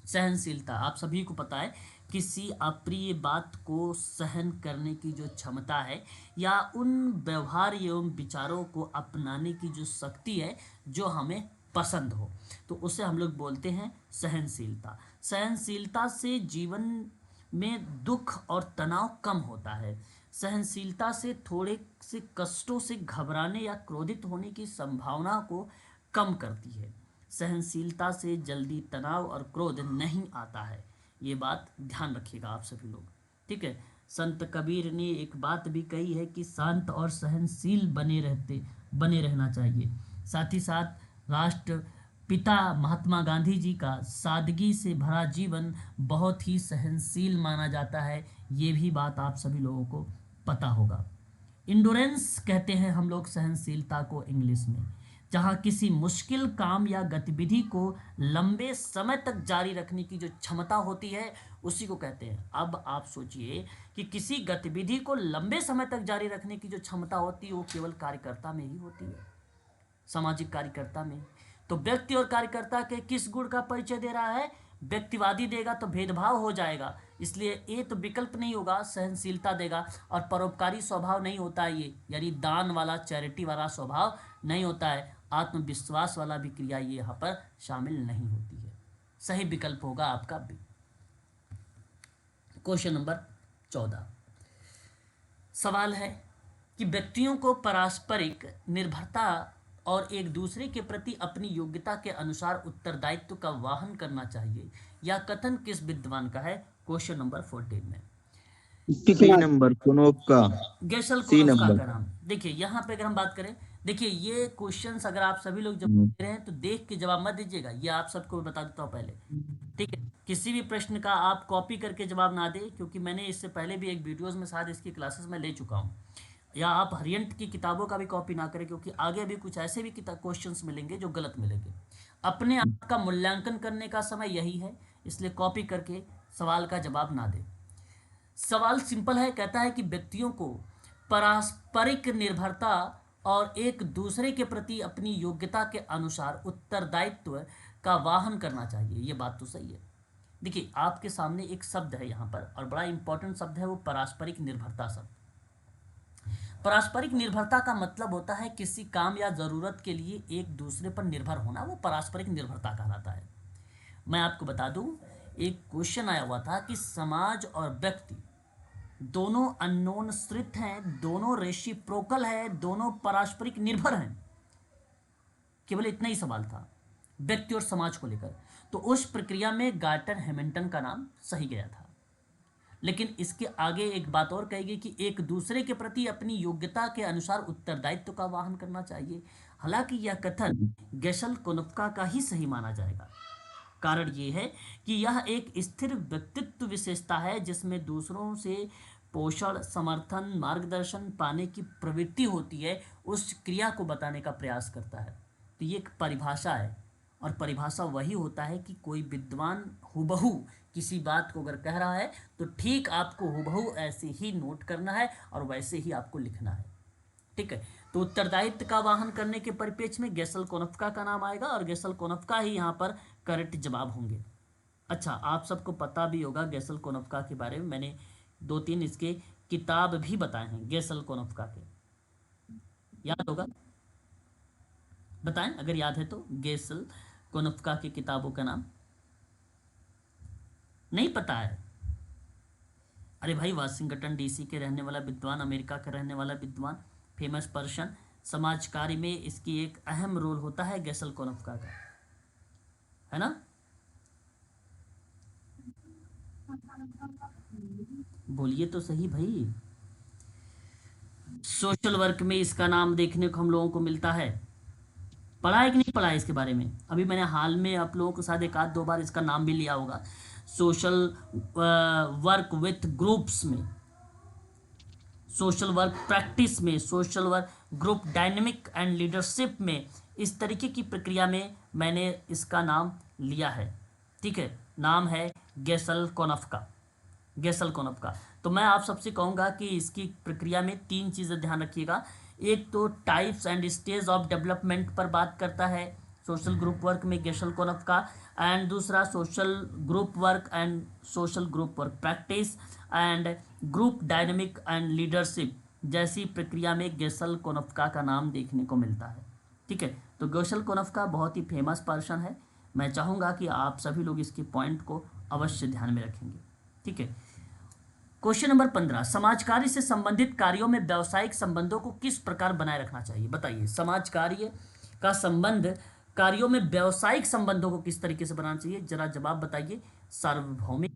सहनशीलता आप सभी को पता है, किसी अप्रिय बात को सहन करने की जो क्षमता है, या उन व्यवहार एवं विचारों को अपनाने की जो शक्ति है जो हमें पसंद हो, तो उसे हम लोग बोलते हैं सहनशीलता। सहनशीलता से जीवन में दुख और तनाव कम होता है। सहनशीलता से थोड़े से कष्टों से घबराने या क्रोधित होने की संभावना को कम करती है। सहनशीलता से जल्दी तनाव और क्रोध नहीं आता है, ये बात ध्यान रखिएगा आप सभी लोग, ठीक है। संत कबीर ने एक बात भी कही है कि शांत और सहनशील बने रहना चाहिए। साथ ही साथ राष्ट्रपिता महात्मा गांधी जी का सादगी से भरा जीवन बहुत ही सहनशील माना जाता है, ये भी बात आप सभी लोगों को पता होगा। इंडोरेंस कहते हैं हम लोग सहनशीलता को इंग्लिश में। जहां किसी मुश्किल काम या गतिविधि को लंबे समय तक जारी रखने की जो क्षमता होती है उसी को कहते हैं। अब आप सोचिए कि किसी गतिविधि को लंबे समय तक जारी रखने की जो क्षमता होती है वो केवल कार्यकर्ता में ही होती है, सामाजिक कार्यकर्ता में। तो व्यक्ति और कार्यकर्ता के किस गुण का परिचय दे रहा है? व्यक्तिवादी देगा तो भेदभाव हो जाएगा, इसलिए ए तो विकल्प नहीं होगा, सहनशीलता देगा। और परोपकारी स्वभाव नहीं होता है ये, यानी दान वाला, चैरिटी वाला स्वभाव नहीं होता है। आत्मविश्वास वाला भी क्रिया ये यहाँ पर शामिल नहीं होती है। सही विकल्प होगा आपका बी। क्वेश्चन नंबर 14 सवाल है कि व्यक्तियों को पारस्परिक निर्भरता और एक दूसरे के प्रति अपनी योग्यता के अनुसार उत्तरदायित्व का वाहन करना चाहिए, यह कथन किस विद्वान का है? क्वेश्चन नंबर 14 में सी नंबर कोनोप्का। गेशल सी कोनोफ्का नंबर। का नाम। देखिए यहाँ पे अगर हम बात करें, देखिए ये क्वेश्चंस अगर आप सभी लोग जब दे रहे हैं तो देख के जवाब मत दीजिएगा, ये आप सबको बता देता हूँ पहले, ठीक है? किसी भी प्रश्न का आप कॉपी करके जवाब ना दें, क्योंकि मैंने इससे पहले भी एक वीडियोस में शायद इसकी क्लासेस में ले चुका हूँ। या आप हरियंट की किताबों का भी कॉपी ना करें, क्योंकि आगे भी कुछ ऐसे भी क्वेश्चंस मिलेंगे जो गलत मिलेंगे। अपने आप का मूल्यांकन करने का समय यही है, इसलिए कॉपी करके सवाल का जवाब ना दें। सवाल सिंपल है, कहता है कि व्यक्तियों को पारस्परिक निर्भरता और एक दूसरे के प्रति अपनी योग्यता के अनुसार उत्तरदायित्व का वाहन करना चाहिए। ये बात तो सही है। देखिए आपके सामने एक शब्द है यहाँ पर, और बड़ा इंपॉर्टेंट शब्द है वो पारस्परिक निर्भरता शब्द। पारस्परिक निर्भरता का मतलब होता है किसी काम या जरूरत के लिए एक दूसरे पर निर्भर होना, वो पारस्परिक निर्भरता कहलाता है। मैं आपको बता दूं, एक क्वेश्चन आया हुआ था कि समाज और व्यक्ति दोनों अननोन श्रित हैं, दोनों रेसिप्रोकल है, दोनों पारस्परिक निर्भर हैं। केवल इतना ही सवाल था व्यक्ति और समाज को लेकर। तो उस प्रक्रिया में गार्टर हैमिल्टन का नाम सही गया था। लेकिन इसके आगे एक बात और कहेगी कि एक दूसरे के प्रति अपनी योग्यता के अनुसार उत्तरदायित्व का वाहन करना चाहिए। हालांकि यह कथन गेशल कोनोप्का का ही सही माना जाएगा। कारण ये है कि यह एक स्थिर व्यक्तित्व विशेषता है जिसमें दूसरों से पोषण, समर्थन, मार्गदर्शन पाने की प्रवृत्ति होती है, उस क्रिया को बताने का प्रयास करता है। तो ये एक परिभाषा है, और परिभाषा वही होता है कि कोई विद्वान हुबहू किसी बात को अगर कह रहा है तो ठीक आपको हुबहू ऐसे ही नोट करना है और वैसे ही आपको लिखना है, ठीक है? तो उत्तरदायित्व का वाहन करने के परिप्रेक्ष्य में गेशल कोनोप्का का नाम आएगा, और गेशल कोनोप्का ही यहाँ पर करेक्ट जवाब होंगे। अच्छा, आप सबको पता भी होगा गेशल कोनोप्का के बारे में, मैंने 2-3 इसके किताब भी बताए हैं गेशल कोनोप्का के, याद होगा? बताएं अगर याद है तो। गेशल कोनोप्का की किताबों का नाम नहीं पता है? अरे भाई, वाशिंगटन डीसी के रहने वाला विद्वान, अमेरिका के रहने वाला विद्वान, फेमस पर्सन, समाज कार्य में इसकी एक अहम रोल होता है गेशल कोनोप्का का, है ना? बोलिए तो सही भाई। सोशल वर्क में इसका नाम देखने को हम लोगों को मिलता है। पढ़ा है कि नहीं पढ़ा है इसके बारे में? अभी मैंने हाल में आप लोगों के साथ 1-2 बार इसका नाम भी लिया होगा। सोशल वर्क विथ ग्रुप्स में, सोशल वर्क प्रैक्टिस में, social work group dynamic and leadership में, इस तरीके की प्रक्रिया में मैंने इसका नाम लिया है, ठीक है? नाम है गेशल कोनोप्का, गेशल कोनोप्का। तो मैं आप सबसे कहूँगा कि इसकी प्रक्रिया में 3 चीज़ें ध्यान रखिएगा। एक तो types and stage of development पर बात करता है सोशल ग्रुप वर्क में गेशल कोनोप्का, एंड दूसरा social group work and social group work practice and group dynamic and leadership जैसी प्रक्रिया में गेशल कोनोप्का का नाम देखने को मिलता है, ठीक है? तो गेशल कोनोप्का बहुत ही फेमस पर्सन है। मैं चाहूँगा कि आप सभी लोग इसके पॉइंट को अवश्य ध्यान में रखेंगे, ठीक है? क्वेश्चन नंबर 15, समाज कार्य से संबंधित कार्यों में व्यावसायिक संबंधों को किस प्रकार बनाए रखना चाहिए? बताइए, समाज कार्य का संबंध कार्यों में व्यावसायिक संबंधों को किस तरीके से बनाना चाहिए? जरा जवाब बताइए। सार्वभौमिक,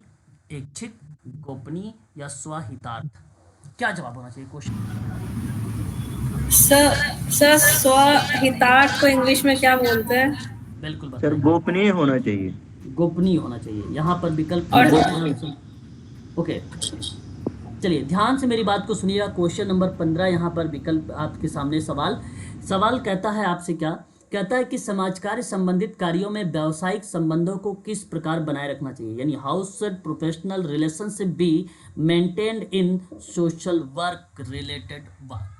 ऐच्छिक, गोपनीय या स्वहितार्थ? क्या जवाब होना चाहिए क्वेश्चन? सर स्वहितार्थ को इंग्लिश में क्या बोलते हैं? बिल्कुल सर बताइए। गोपनीय होना चाहिए। गोपनीय होना चाहिए। यहाँ पर विकल्प ओके, चलिए ध्यान से मेरी बात को सुनिएगा। क्वेश्चन नंबर 15 यहाँ पर विकल्प आपके सामने। सवाल कहता है आपसे क्या कहता है कि समाज कार्य संबंधित कार्यों में व्यावसायिक संबंधों को किस प्रकार बनाए रखना चाहिए, यानी how should professional relationship be maintained in social work related work.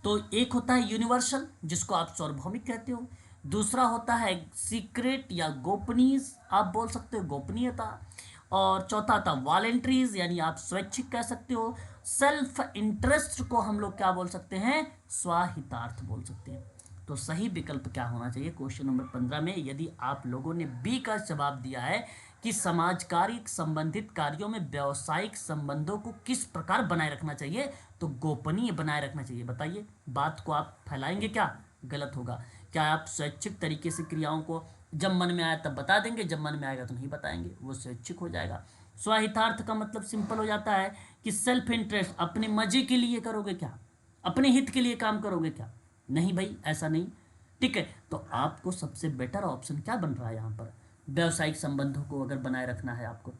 तो एक होता है यूनिवर्सल, जिसको आप सार्वभौमिक कहते हो, दूसरा होता है सीक्रेट या गोपनीय, आप बोल सकते हो गोपनीयता, और चौथा था वॉलेंट्रीज, यानी आप स्वैच्छिक कह सकते हो, सेल्फ इंटरेस्ट को हम लोग क्या बोल सकते हैं, स्वाहितार्थ बोल सकते हैं। तो सही विकल्प क्या होना चाहिए क्वेश्चन नंबर 15 में, यदि आप लोगों ने बी का जवाब दिया है कि समाज कार्य संबंधित कार्यों में व्यावसायिक संबंधों को किस प्रकार बनाए रखना चाहिए, तो गोपनीय बनाए रखना चाहिए। बताइए, बात को आप फैलाएंगे क्या, गलत होगा। क्या आप स्वैच्छिक तरीके से क्रियाओं को जब मन में आया तब बता देंगे, जब मन में आएगा तो नहीं बताएंगे, वो स्वैच्छिक हो जाएगा। स्वाहितार्थ का मतलब सिंपल हो जाता है कि सेल्फ इंटरेस्ट, अपने मजे के लिए करोगे क्या, अपने हित के लिए काम करोगे क्या, नहीं भाई ऐसा नहीं। ठीक है, तो आपको सबसे बेटर ऑप्शन क्या बन रहा है यहाँ पर, व्यावसायिक संबंधों को अगर बनाए रखना है आपको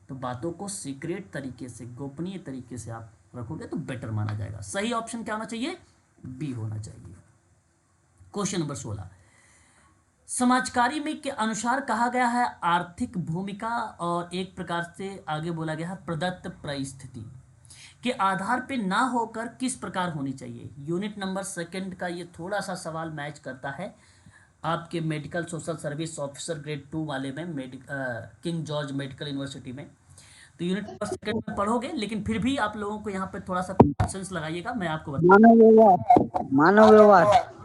तो बातों को सीक्रेट तरीके से, गोपनीय तरीके से आप रखोगे तो बेटर माना जाएगा। सही ऑप्शन क्या होना चाहिए, बी होना चाहिए। क्वेश्चन नंबर 16, समाजकारी में के अनुसार कहा गया है आर्थिक भूमिका और एक प्रकार से आगे बोला गया है प्रदत्त परिस्थिति के आधार पे ना होकर किस प्रकार होनी चाहिए। यूनिट नंबर 2 का ये थोड़ा सा सवाल मैच करता है आपके medical social service officer grade 2 वाले में, किंग जॉर्ज मेडिकल यूनिवर्सिटी में। तो यूनिट नंबर 2 में पढ़ोगे, लेकिन फिर भी आप लोगों को यहाँ पे थोड़ा सा क्वेश्चंस लगाइएगा, मैं आपको बता। मानव व्यवहार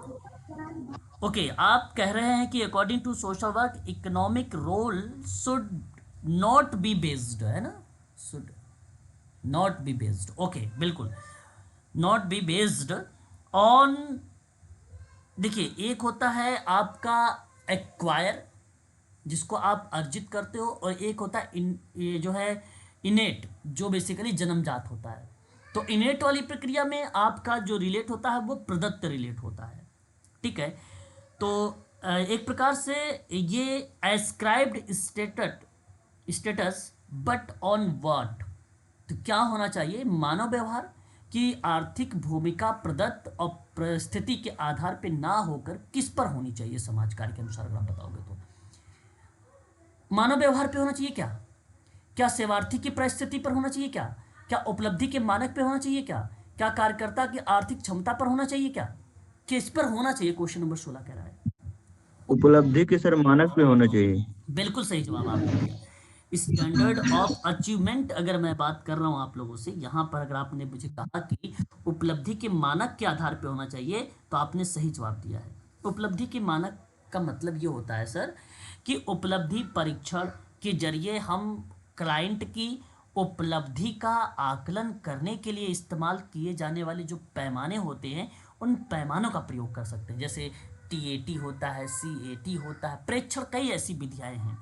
ओके, आप कह रहे हैं कि according to social work economic role should not be based, है ना, should not be based, okay बिल्कुल, नॉट बी बेस्ड ऑन, देखिए एक होता है आपका एक्वायर, जिसको आप अर्जित करते हो, और एक होता है ये जो है इनेट, जो बेसिकली जन्मजात होता है। तो इनेट वाली प्रक्रिया में आपका जो रिलेट होता है वो प्रदत्त रिलेट होता है। ठीक है, तो एक प्रकार से ये ascribed status but on what, तो क्या होना चाहिए, मानव व्यवहार की आर्थिक भूमिका प्रदत्त और परिस्थिति के आधार पर ना होकर किस पर होनी चाहिए समाज कार्य के अनुसार, अगर आप बताओगे तो मानव व्यवहार पे होना चाहिए क्या, क्या सेवार्थी की परिस्थिति पर होना चाहिए क्या, क्या उपलब्धि के मानक पे होना चाहिए क्या कार्यकर्ता की आर्थिक क्षमता पर होना चाहिए क्या, किस पर होना चाहिए, क्वेश्चन नंबर 16 कह रहा है। उपलब्धि के सर मानक पे होना चाहिए। बिल्कुल सही जवाब आपने दिया। स्टैंडर्ड ऑफ अचीवमेंट अगर मैं बात कर रहा हूं आप लोगों से, यहाँ पर अगर आपने मुझे कहा कि उपलब्धि के मानक के आधार पे होना चाहिए, तो आपने सही जवाब दिया है। उपलब्धि के मानक का मतलब ये होता है सर कि उपलब्धि परीक्षण के जरिए हम क्लाइंट की उपलब्धि का आकलन करने के लिए इस्तेमाल किए जाने वाले जो पैमाने होते हैं, उन पैमानों का प्रयोग कर सकते हैं। जैसे TAT होता है, CAT होता है, प्रेक्षण, कई ऐसी विधियाएं हैं।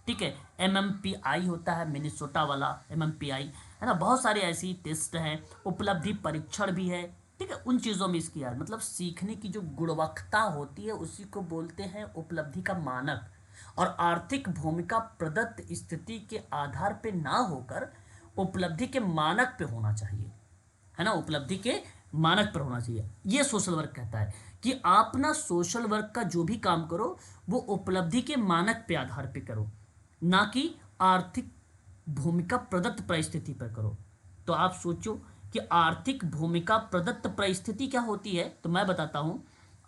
ठीक है, MMPI होता है, मिनेसोटा वाला MMPI है ना, बहुत सारे ऐसी टेस्ट हैं, उपलब्धि परीक्षण भी है। ठीक है, उन चीज़ों में इसकी यार मतलब सीखने की जो गुणवत्ता होती है उसी को बोलते हैं उपलब्धि का मानक। और आर्थिक भूमिका प्रदत्त स्थिति के आधार पे ना होकर उपलब्धि के मानक पे होना चाहिए, है ना, उपलब्धि के मानक पर होना चाहिए। ये सोशल वर्क कहता है कि आप ना सोशल वर्क का जो भी काम करो वो उपलब्धि के मानक पे आधार पे करो, ना कि आर्थिक भूमिका प्रदत्त परिस्थिति पर करो। तो आप सोचो कि आर्थिक भूमिका प्रदत्त परिस्थिति क्या होती है, तो मैं बताता हूं।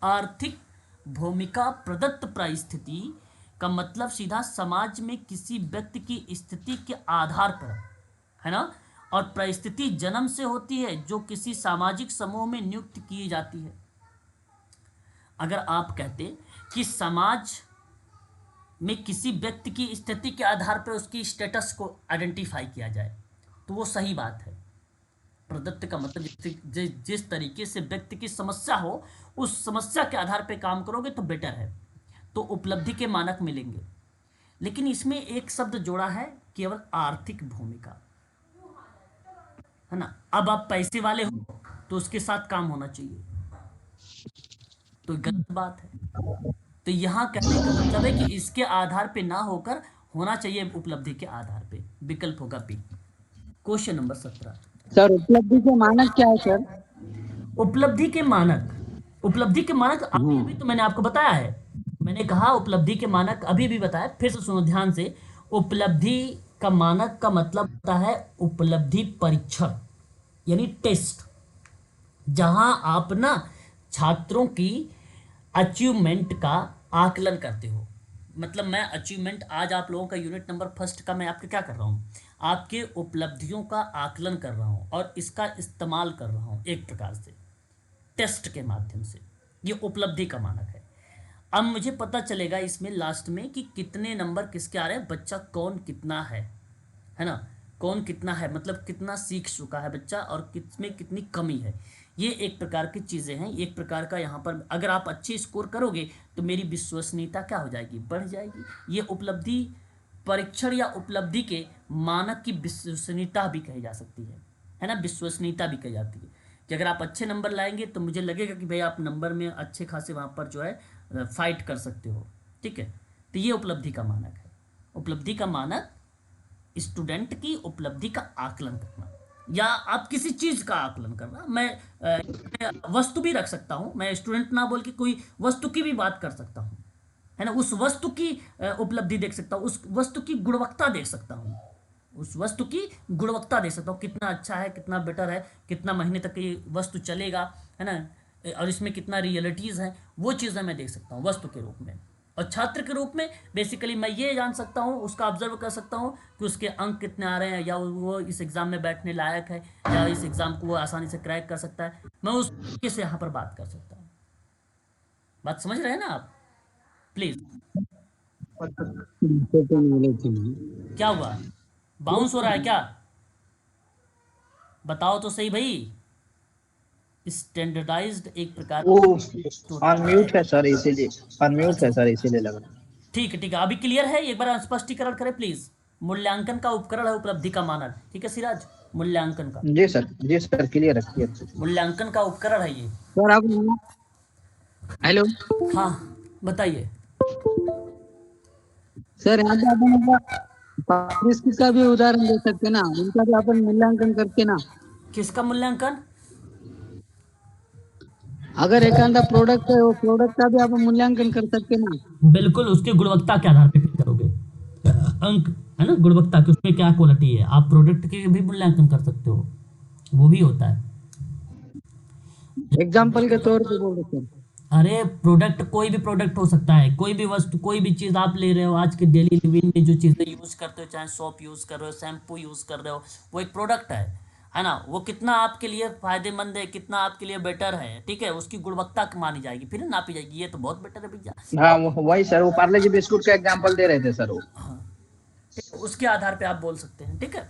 आर्थिक भूमिका प्रदत्त परिस्थिति का मतलब सीधा समाज में किसी व्यक्ति की स्थिति के आधार पर, है ना, और परिस्थिति जन्म से होती है जो किसी सामाजिक समूह में नियुक्त की जाती है। अगर आप कहते कि समाज में किसी व्यक्ति की स्थिति के आधार पर उसकी स्टेटस को आइडेंटिफाई किया जाए तो वो सही बात है। प्रदत्त का मतलब जिस तरीके से व्यक्ति की समस्या हो उस समस्या के आधार पर काम करोगे तो बेटर है, तो उपलब्धि के मानक मिलेंगे। लेकिन इसमें एक शब्द जोड़ा है, केवल आर्थिक भूमिका, है ना। अब आप पैसे वाले हो तो उसके साथ काम होना चाहिए, तो गलत बात है। तो यहाँ कहने का मतलब है कि इसके आधार पे ना होकर होना चाहिए उपलब्धि के आधार पे। विकल्प होगा बी। क्वेश्चन नंबर 17 सर, उपलब्धि के मानक क्या है सर? उपलब्धि के मानक उपलब्धि के मानक अभी अभी तो मैंने आपको बताया है, मैंने कहा उपलब्धि के मानक अभी अभी बताया, फिर से सुनो ध्यान से। उपलब्धि का मानक का मतलब होता है उपलब्धि परीक्षण यानी टेस्ट, जहां आप ना छात्रों की अचीवमेंट का आकलन करते हो। मतलब मैं अचीवमेंट, आज आप लोगों का यूनिट नंबर फर्स्ट का मैं आपके क्या कर रहा हूँ, आपके उपलब्धियों का आकलन कर रहा हूँ और इसका इस्तेमाल कर रहा हूँ एक प्रकार से टेस्ट के माध्यम से। ये उपलब्धि का मानक है। अब मुझे पता चलेगा इसमें लास्ट में कि कितने नंबर किसके आ रहे हैं, बच्चा कौन कितना है ना, कौन कितना है, मतलब कितना सीख चुका है बच्चा और किसमें कितनी कमी है। ये एक प्रकार की चीज़ें हैं, एक प्रकार का यहाँ पर अगर आप अच्छे स्कोर करोगे तो मेरी विश्वसनीयता क्या हो जाएगी, बढ़ जाएगी। ये उपलब्धि परीक्षण या उपलब्धि के मानक की विश्वसनीयता भी कही जा सकती है ना, विश्वसनीयता भी कही जाती है कि अगर आप अच्छे नंबर लाएंगे तो मुझे लगेगा कि भाई आप नंबर में अच्छे खासे वहाँ पर जो है फाइट कर सकते हो, ठीक है। तो ये उपलब्धि का मानक है। उपलब्धि का मानक स्टूडेंट की उपलब्धि का आकलन करना या आप किसी चीज़ का आकलन करना। मैं वस्तु भी रख सकता हूँ, मैं स्टूडेंट ना बोल के कोई वस्तु की भी बात कर सकता हूँ, है ना। उस वस्तु की उपलब्धि देख सकता हूँ, उस वस्तु की गुणवत्ता देख सकता हूँ, उस वस्तु की गुणवत्ता देख सकता हूँ, कितना अच्छा है, कितना बेटर है, कितना महीने तक ये वस्तु चलेगा, है ना, और इसमें कितना रियलिटीज़ है, वो चीज़ें मैं देख सकता हूँ वस्तु के रूप में। और छात्र के रूप में बेसिकली मैं ये जान सकता हूँ, उसका ऑब्जर्व कर सकता हूँ कि उसके अंक कितने आ रहे हैं, या वो इस एग्ज़ाम में बैठने लायक है, या इस एग्ज़ाम को वो आसानी से क्रैक कर सकता है। मैं उस तरीके से यहाँ पर बात कर सकता हूँ। बात समझ रहे हैं ना आप? प्लीज़। क्या हुआ, बाउंस हो रहा है क्या? बताओ तो सही भाई। स्टैंडर्डाइज्ड एक प्रकार वो होता अनम्यूट है। है सर, इसीलिए अनम्यूट है सर, इसीलिए लग रहा है। ठीक है ठीक है, अभी क्लियर है, एक बार स्पष्टीकरण करें प्लीज। मूल्यांकन का उपकरण है उपलब्धि का मानक, ठीक है सिराज, मूल्यांकन का, जी सर क्लियर है, क्लियर। मूल्यांकन का उपकरण है ये। सर आप हेलो हाँ बताइए। सर, यहाँ पे अपन पारिस का भी उदाहरण दे सकते ना, उनका भी अपन मूल्यांकन करके ना। किसका मूल्यांकन? अगर एकांधा प्रोडक्ट है, वो प्रोडक्ट का भी अपन मूल्यांकन कर सकते ना। बिल्कुल, उसके गुणवत्ता के आधार पे करोगे अंक, है ना, गुणवत्ता की, उसमें क्या क्वालिटी है, आप प्रोडक्ट के भी मूल्यांकन कर सकते हो, वो भी होता है। एग्जाम्पल के तौर पे बोल रहे सर। अरे प्रोडक्ट कोई भी प्रोडक्ट हो सकता है, कोई भी वस्तु, कोई भी चीज़ आप ले रहे हो, आज के डेली लिविंग में जो चीज़ें यूज़ करते हो, चाहे सोप यूज़ कर रहे हो, शैम्पू यूज़ कर रहे हो, वो एक प्रोडक्ट है ना। वो कितना आपके लिए फायदेमंद है, कितना आपके लिए बेटर है, ठीक है, उसकी गुणवत्ता मानी जाएगी, फिर नापी जाएगी, ये तो बहुत बेटर है भैया। हाँ वही सर, वो पार्ले जी बिस्कुट का एग्जांपल दे रहे थे सर वो। ठीक है, उसके आधार पे आप बोल सकते हैं, ठीक है।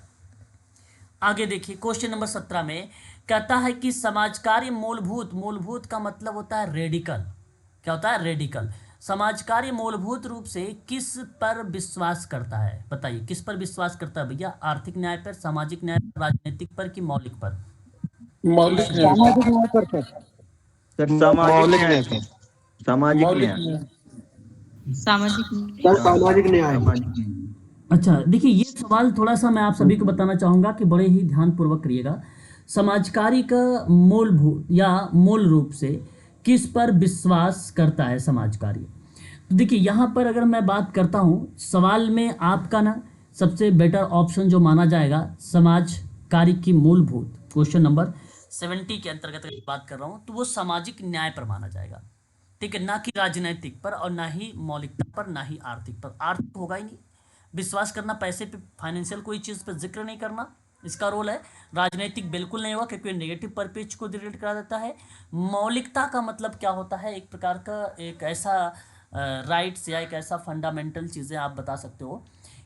आगे देखिए, क्वेश्चन नंबर 17 में कहता है कि समाज कार्य मूलभूत, मूलभूत का मतलब होता है रेडिकल। क्या होता है? रेडिकल। समाज कार्य मूलभूत रूप से किस पर विश्वास करता है? बताइए किस पर विश्वास करता है भैया? आर्थिक न्याय पर, सामाजिक न्याय पर, राजनीतिक पर कि मौलिक पर? मौलिक न्याय। सामाजिक न्याय पर सर। सर मौलिक न्याय था। सामाजिक मौलिक न्याय। न्याय। सर सामाजिक न्याय। सामाजिक न्याय। अच्छा देखिए, ये सवाल थोड़ा सा मैं आप सभी को बताना चाहूँगा कि बड़े ही ध्यानपूर्वक करिएगा। समाजकारी का मूलभूत या मूल रूप से किस पर विश्वास करता है समाजकारी? तो देखिए यहाँ पर अगर मैं बात करता हूँ, सवाल में आपका ना सबसे बेटर ऑप्शन जो माना जाएगा, समाज कार्य की मूलभूत, क्वेश्चन नंबर 70 के अंतर्गत अगर बात कर रहा हूँ तो वो सामाजिक न्याय पर माना जाएगा, ठीक है, ना कि राजनैतिक पर, और ना ही मौलिकता पर, ना ही आर्थिक पर। आर्थिक होगा ही नहीं, विश्वास करना पैसे पे, फाइनेंशियल कोई चीज़ पर जिक्र नहीं करना, इसका रोल है। राजनीतिक बिल्कुल नहीं होगा क्योंकि नेगेटिव परपेच को रिलेट करा देता है। मौलिकता का मतलब क्या होता है? एक प्रकार का एक ऐसा राइट्स या एक ऐसा फंडामेंटल चीज़ें आप बता सकते हो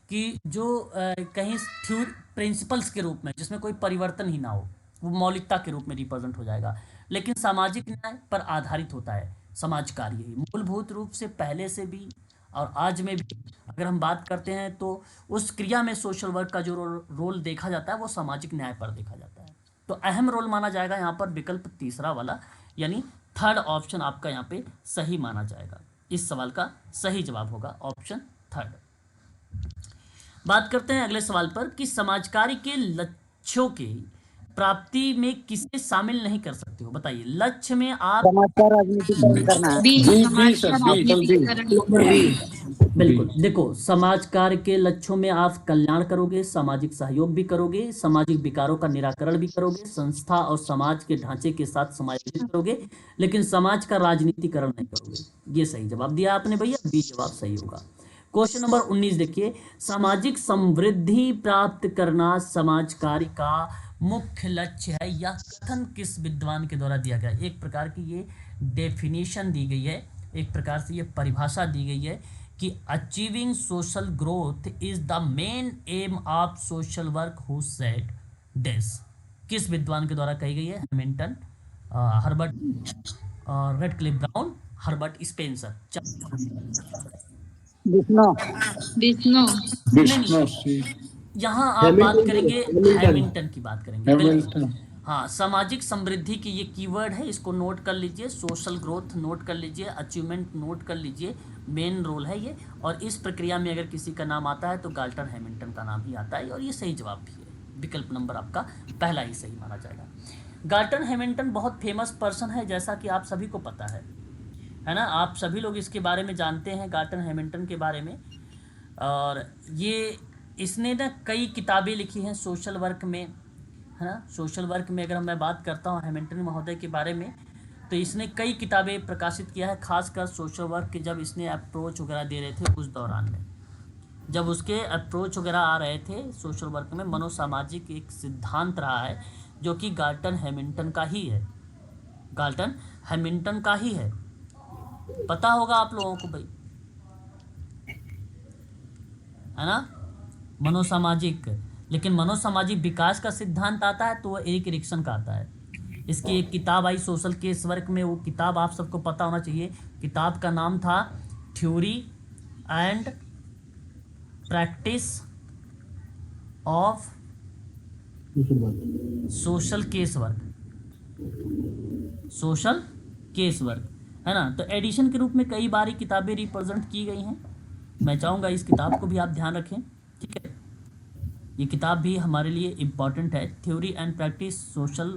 कि जो कहीं थ्योरी प्रिंसिपल्स के रूप में, जिसमें कोई परिवर्तन ही ना हो, वो मौलिकता के रूप में रिप्रेजेंट हो जाएगा। लेकिन सामाजिक न्याय पर आधारित होता है समाज कार्य ही, मूलभूत रूप से पहले से भी और आज में भी अगर हम बात करते हैं तो उस क्रिया में सोशल वर्क का जो रोल देखा जाता है वो सामाजिक न्याय पर देखा जाता है। तो अहम रोल माना जाएगा यहाँ पर विकल्प तीसरा वाला, यानी थर्ड ऑप्शन आपका यहाँ पे सही माना जाएगा। इस सवाल का सही जवाब होगा ऑप्शन थर्ड। बात करते हैं अगले सवाल पर कि समाज कार्य के लक्ष्यों के प्राप्ति में किसे शामिल नहीं कर सकते हो? बताइए। लक्ष्य में आप समाज का राजनीतिकरण करना है। B sir, B. Number B. बिल्कुल, देखो, समाज कार्य के लक्ष्यों में आप कल्याण करोगे, सामाजिक सहयोग भी करोगे, सामाजिक विकारों का निराकरण भी करोगे, संस्था और समाज के ढांचे के साथ समायोजित करोगे, लेकिन समाज का राजनीतिकरण नहीं करोगे। ये सही जवाब दिया आपने भैया, बी जवाब सही होगा। क्वेश्चन नंबर 19 देखिए, सामाजिक समृद्धि प्राप्त करना समाज कार्य का मुख्य लक्ष्य है, यह कथन किस विद्वान के द्वारा दिया गया? एक प्रकार की ये डेफिनेशन दी गई है, एक प्रकार से ये परिभाषा दी गई है कि achieving social growth is the main aim of social work who said this. किस विद्वान के द्वारा कही गई है? Hamilton, Herbert Radcliffe Brown, Herbert Spencer. Vishnu यहाँ आप बात हैमिल्टन, करेंगे, हैमिल्टन। हैमिल्टन की बात करेंगे। हैमिल्टन। बिल्कुल। हाँ, सामाजिक समृद्धि की ये कीवर्ड है, इसको नोट कर लीजिए। सोशल ग्रोथ नोट कर लीजिए, अचीवमेंट नोट कर लीजिए, मेन रोल है ये। और इस प्रक्रिया में अगर किसी का नाम आता है तो गाल्टर हैमिल्टन का नाम ही आता है, और ये सही जवाब भी है। विकल्प नंबर आपका पहला ही सही माना जाएगा। गाल्टर हैमिल्टन बहुत फेमस पर्सन है, जैसा कि आप सभी को पता है ना? आप सभी लोग इसके बारे में जानते हैं, गाल्टर हैमिल्टन के बारे में। और ये इसने ना कई किताबें लिखी हैं सोशल वर्क में, है ना? सोशल वर्क में अगर मैं बात करता हूँ हैमिल्टन महोदय के बारे में, तो इसने कई किताबें प्रकाशित किया है, खासकर सोशल वर्क के जब इसने अप्रोच वगैरह दे रहे थे उस दौरान में, जब उसके अप्रोच वगैरह आ रहे थे सोशल वर्क में। मनोसामाजिक एक सिद्धांत रहा है जो कि गाल्टर हैमिल्टन का ही है, गाल्टर हैमिल्टन का ही है। पता होगा आप लोगों को भाई, है ना? मनोसामाजिक, लेकिन मनोसामाजिक विकास का सिद्धांत आता है तो वो एरिक एरिक्सन का आता है। इसकी एक किताब आई सोशल केस वर्क में, वो किताब आप सबको पता होना चाहिए। किताब का नाम था theory and practice of social case work, social case work, है ना? तो एडिशन के रूप में कई बार किताबें रिप्रेजेंट की गई हैं। मैं चाहूँगा इस किताब को भी आप ध्यान रखें, ठीक है? ये किताब भी हमारे लिए इम्पॉर्टेंट है। Theory and practice social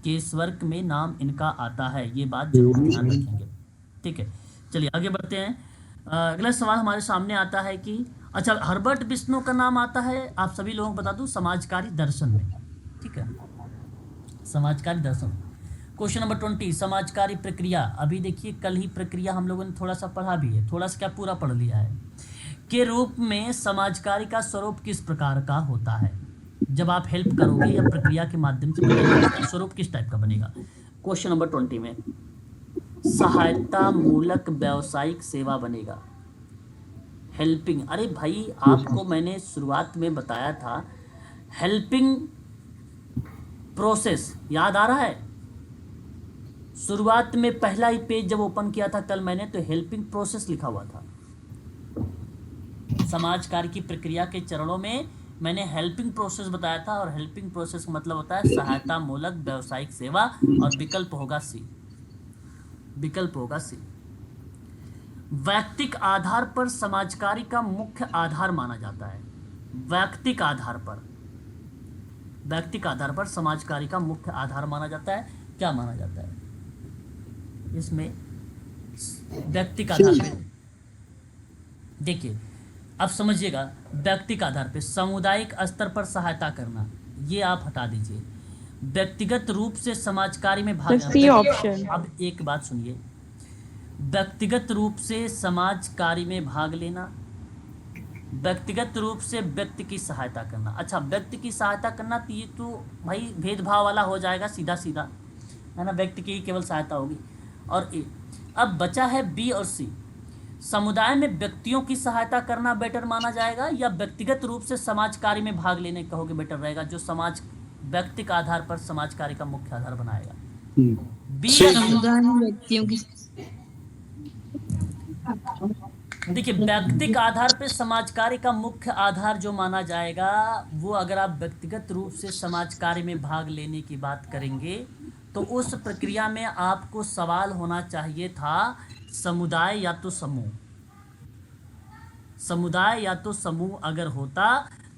case work में नाम इनका आता है, ये बात जरूर ध्यान रखेंगे, ठीक है? चलिए आगे बढ़ते हैं। अगला सवाल हमारे सामने आता है कि अच्छा, हर्बर्ट बिश्नों का नाम आता है, आप सभी लोगों को बता दूं, समाजकारी दर्शन में, ठीक है? समाजकारी दर्शन। क्वेश्चन नंबर 20, समाजकारी प्रक्रिया। अभी देखिए, कल ही प्रक्रिया हम लोगों ने थोड़ा सा पढ़ा भी है, थोड़ा सा क्या पूरा पढ़ लिया है, के रूप में समाजकारी का स्वरूप किस प्रकार का होता है? जब आप हेल्प करोगे या प्रक्रिया के माध्यम से बताइए स्वरूप किस टाइप का बनेगा। क्वेश्चन नंबर 20 में सहायता मूलक व्यावसायिक सेवा बनेगा। हेल्पिंग, अरे भाई आपको मैंने शुरुआत में बताया था, हेल्पिंग प्रोसेस याद आ रहा है? शुरुआत में पहला ही पेज जब ओपन किया था कल मैंने, तो हेल्पिंग प्रोसेस लिखा हुआ था। समाज कार्य की प्रक्रिया के चरणों में मैंने हेल्पिंग प्रोसेस बताया था, और हेल्पिंग प्रोसेस का मतलब होता है सहायता मूलक व्यावसायिक सेवा, और विकल्प होगा सी, विकल्प होगा सी। व्यक्तिक आधार पर समाज कार्य का मुख्य आधार माना जाता है। व्यक्तिक आधार पर, व्यक्तिक आधार पर समाज कार्य का मुख्य आधार माना जाता है। क्या माना जाता है इसमें? व्यक्तिक आधार पर देखिए, अब समझिएगा, व्यक्तिक आधार पर सामुदायिक स्तर पर सहायता करना, ये आप हटा दीजिए। व्यक्तिगत रूप से समाज कार्य में भाग लेना। अब एक बात सुनिए, व्यक्तिगत रूप से समाज कार्य में भाग लेना, व्यक्तिगत रूप से व्यक्ति की सहायता करना। अच्छा, व्यक्ति की सहायता करना तो ये तो भाई भेदभाव वाला हो जाएगा, सीधा सीधा, है ना? व्यक्ति की केवल सहायता होगी। और अब बचा है बी और सी। समुदाय में व्यक्तियों की सहायता करना बेटर माना जाएगा, या व्यक्तिगत रूप से समाज कार्य में भाग लेने कहोगे बेटर रहेगा, जो समाज व्यक्तिक आधार पर समाज कार्य का मुख्य आधार बनाएगा? बी। समुदाय में व्यक्तियों की, देखिए, व्यक्तिक आधार पर समाज कार्य का मुख्य आधार जो माना जाएगा वो, अगर आप व्यक्तिगत रूप से समाज कार्य में भाग लेने की बात करेंगे तो उस प्रक्रिया में आपको सवाल होना चाहिए था समुदाय या तो समूह। समुदाय या तो समूह अगर होता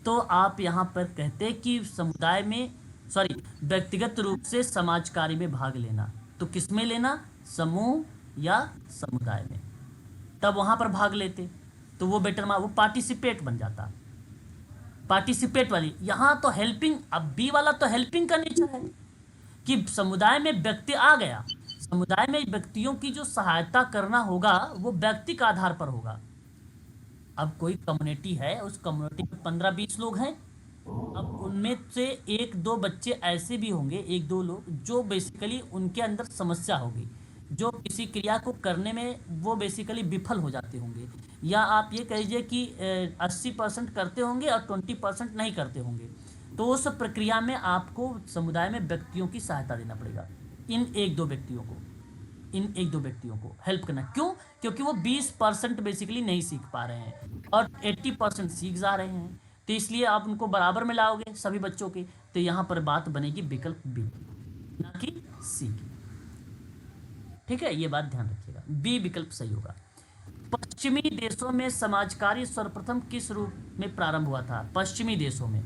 तो आप यहाँ पर कहते कि समुदाय में सॉरी, व्यक्तिगत रूप से समाज कार्य में भाग लेना। तो किस में लेना, समूह या समुदाय में, तब वहां पर भाग लेते तो वो बेटर वो पार्टिसिपेट बन जाता, पार्टिसिपेट वाली। यहाँ तो हेल्पिंग, अब बी वाला तो हेल्पिंग का नेचर है कि समुदाय में व्यक्ति आ गया, समुदाय में व्यक्तियों की जो सहायता करना होगा वो व्यक्ति का आधार पर होगा। अब कोई कम्युनिटी है, उस कम्युनिटी में 15-20 लोग हैं, अब उनमें से एक दो बच्चे ऐसे भी होंगे, एक दो लोग जो बेसिकली उनके अंदर समस्या होगी, जो किसी क्रिया को करने में वो बेसिकली विफल हो जाते होंगे, या आप ये कहिए कि 80% करते होंगे और 20% नहीं करते होंगे। तो उस प्रक्रिया में आपको समुदाय में व्यक्तियों की सहायता देना पड़ेगा, इन एक दो व्यक्तियों को हेल्प करना। क्यों? क्योंकि वो 20% बेसिकली नहीं सीख पा रहे हैं और 80% सीख जा रहे हैं, तो इसलिए आप उनको बराबर में लाओगे सभी बच्चों के, तो यहाँ पर बात बनेगी विकल्प बी, ना कि सी की। ठीक है, ये बात ध्यान रखिएगा, बी विकल्प सही होगा। पश्चिमी देशों में समाज कार्य सर्वप्रथम किस रूप में प्रारंभ हुआ था? पश्चिमी देशों में,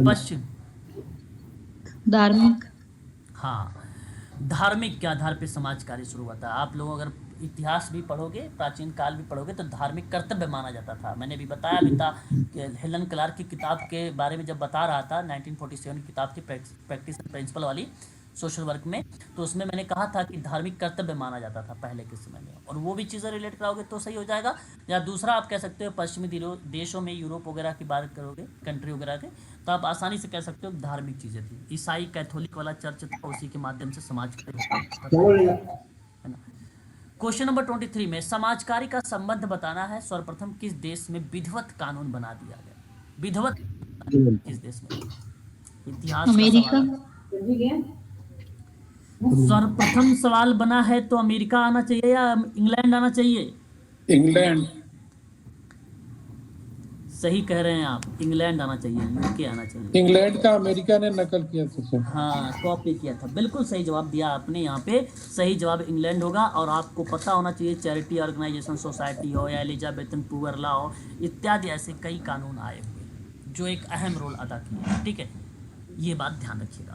पश्चिम, धार्मिक। हाँ, धार्मिक के आधार पे समाज कार्य शुरू हुआ था। आप लोग अगर इतिहास भी पढ़ोगे, प्राचीन काल भी पढ़ोगे, तो धार्मिक कर्तव्य माना जाता था। मैंने भी बताया भी था कि हेलन क्लार्क की किताब के बारे में जब बता रहा था, 1947 की किताब थी प्रैक्टिस एंड प्रिंसिपल वाली सोशल वर्क में, तो उसमें मैंने कहा था कि धार्मिक कर्तव्य माना जाता था पहले के समय में, और वो भी चीज़ें रिलेट कराओगे तो सही हो जाएगा। या दूसरा आप कह सकते हो पश्चिमी देशों में, यूरोप वगैरह की बात करोगे, कंट्री वगैरह के, तो आप आसानी से कह सकते हो धार्मिक चीज़ें थी। ईसाई कैथोलिक वाला चर्च था, उसी के माध्यम से समाज कार्य, है ना। क्वेश्चन नंबर 23 में समाज कार्य का संबंध बताना है। सर्वप्रथम किस देश में विधिवत कानून बना दिया गया? विधिवत किस देश में? इतिहास का अमेरिका। सवाल है। सर्वप्रथम सवाल बना है तो अमेरिका आना चाहिए या इंग्लैंड आना चाहिए? इंग्लैंड। सही कह रहे हैं आप, इंग्लैंड आना चाहिए, यूके आना चाहिए। इंग्लैंड का अमेरिका ने नकल किया था सर। हाँ, कॉपी किया था, बिल्कुल सही जवाब दिया आपने। यहाँ पे सही जवाब इंग्लैंड होगा। और आपको पता होना चाहिए चैरिटी ऑर्गेनाइजेशन सोसाइटी हो या एलिजाबेथन पुअर लॉ हो, इत्यादि ऐसे कई कानून आए हुए जो एक अहम रोल अदा किए। ठीक है, ये बात ध्यान रखिएगा।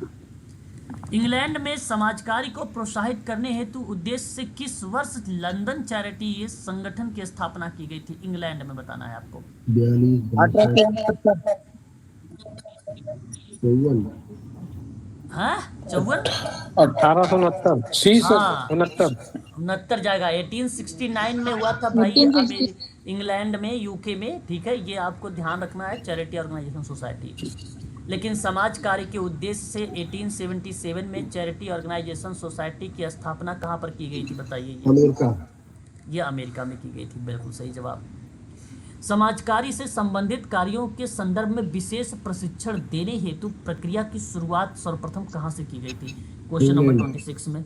इंग्लैंड में समाज कार्य को प्रोत्साहित करने हेतु उद्देश्य से किस वर्ष लंदन चैरिटी संगठन की स्थापना की गई थी? इंग्लैंड में बताना है आपको। 52 हाँ, 54, 1869। सी सर, 69। 69 जाएगा। 1869 में हुआ था भाई, 1860 इंग्लैंड में, यूके में। ठीक है, ये आपको ध्यान रखना है, चैरिटी ऑर्गेनाइजेशन सोसाइटी। लेकिन समाज कार्य के उद्देश्य से 1877 में चैरिटी ऑर्गेनाइजेशन सोसाइटी की स्थापना कहाँ पर की गई थी? बताइए। अमेरिका। ये अमेरिका में की गई थी, बिल्कुल सही जवाब। समाज कार्य से संबंधित कार्यों के संदर्भ में विशेष प्रशिक्षण देने हेतु प्रक्रिया की शुरुआत सर्वप्रथम कहाँ से की गई थी? क्वेश्चन नंबर 26 में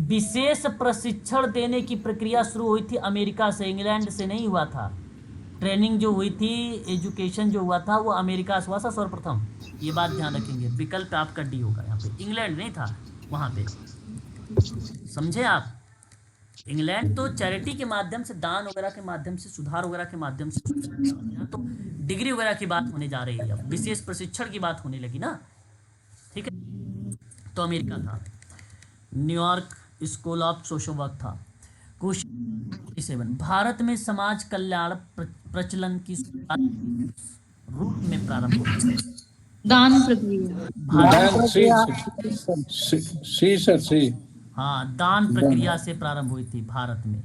विशेष प्रशिक्षण देने की प्रक्रिया शुरू हुई थी अमेरिका से, इंग्लैंड से नहीं हुआ था। ट्रेनिंग जो हुई थी, एजुकेशन जो हुआ था, वो अमेरिका से हुआ था सर्वप्रथम। ये बात ध्यान रखेंगे, विकल्प आपका डी होगा यहाँ पे, इंग्लैंड नहीं था वहाँ पे, समझे आप। इंग्लैंड तो चैरिटी के माध्यम से, दान वगैरह के माध्यम से, सुधार वगैरह के माध्यम से, यहाँ तो डिग्री वगैरह की बात होने जा रही है, अब विशेष प्रशिक्षण की बात होने लगी ना। ठीक है, तो अमेरिका था। New York school of social work था। क्वेश्चन 47 भारत में समाज कल्याण प्रचलन की रूप में प्रारंभ हुआ? दान प्रक्रिया। दान, सी सर, सी। हाँ, दान प्रक्रिया से प्रारंभ हुई थी भारत में।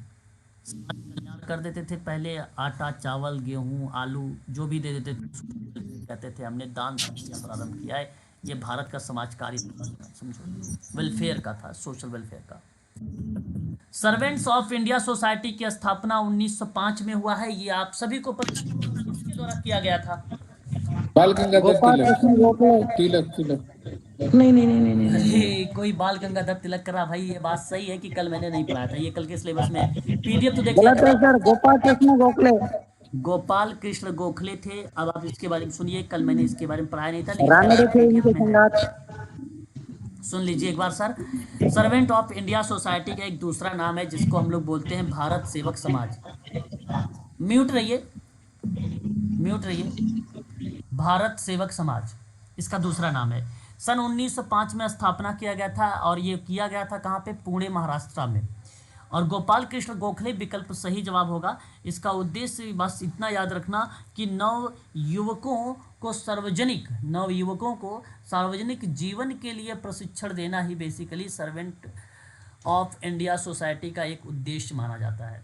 समाज कल्याण कर देते थे पहले, आटा, चावल, गेहूं, आलू जो भी दे देते थे, कहते थे हमने दान प्रक्रिया प्रारंभ किया है। ये भारत का समाज कार्य, समझो, वेलफेयर का था, सोशल वेलफेयर का। सर्वेंट्स ऑफ इंडिया सोसाइटी की स्थापना 1905 में हुआ है। ये आप सभी को पता है, किसके द्वारा किया गया था? बाल गंगाधर तिलक। अरे कोई बाल गंगाधर तिलक करा भाई, ये बात सही है कि कल मैंने नहीं पढ़ाया था, ये कल के सिलेबस में पीडीएफ तो देख लेना। सर, गोपाल कृष्ण गोखले। गोपाल कृष्ण गोखले थे। अब आप इसके बारे में सुनिए, कल मैंने इसके बारे में पढ़ाया नहीं था, रानडे थे इनके संगात। सुन लीजिए एक बार sir. Servant of India society का एक दूसरा नाम है जिसको हम लोग बोलते हैं भारत सेवक समाज। म्यूट रहिए, म्यूट रहिए। भारत सेवक समाज इसका दूसरा नाम है। सन 1905 में स्थापना किया गया था और ये किया गया था कहाँ पे? पुणे महाराष्ट्र में। और गोपाल कृष्ण गोखले विकल्प सही जवाब होगा। इसका उद्देश्य बस इतना याद रखना कि नवयुवकों को सार्वजनिक जीवन के लिए प्रशिक्षण देना ही basically servant of India society का एक उद्देश्य माना जाता है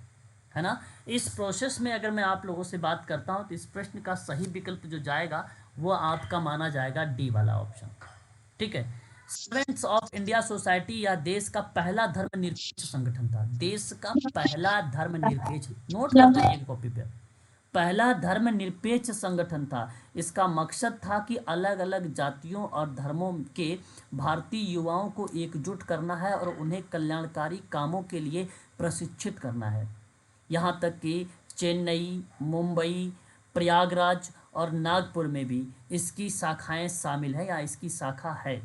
ना। इस प्रोसेस में अगर मैं आप लोगों से बात करता हूं तो इस प्रश्न का सही विकल्प जो जाएगा वो आपका माना जाएगा डी वाला ऑप्शन। ठीक है, सर्वेंट्स ऑफ इंडिया सोसाइटी या देश का पहला धर्मनिरपेक्ष संगठन था। देश का पहला धर्मनिरपेक्ष, नोट करते हैं कॉपी पे, पहला धर्मनिरपेक्ष संगठन था। इसका मकसद था कि अलग अलग जातियों और धर्मों के भारतीय युवाओं को एकजुट करना है और उन्हें कल्याणकारी कामों के लिए प्रशिक्षित करना है। यहाँ तक कि चेन्नई, मुंबई, प्रयागराज और नागपुर में भी इसकी शाखाएं शामिल है या इसकी शाखा है।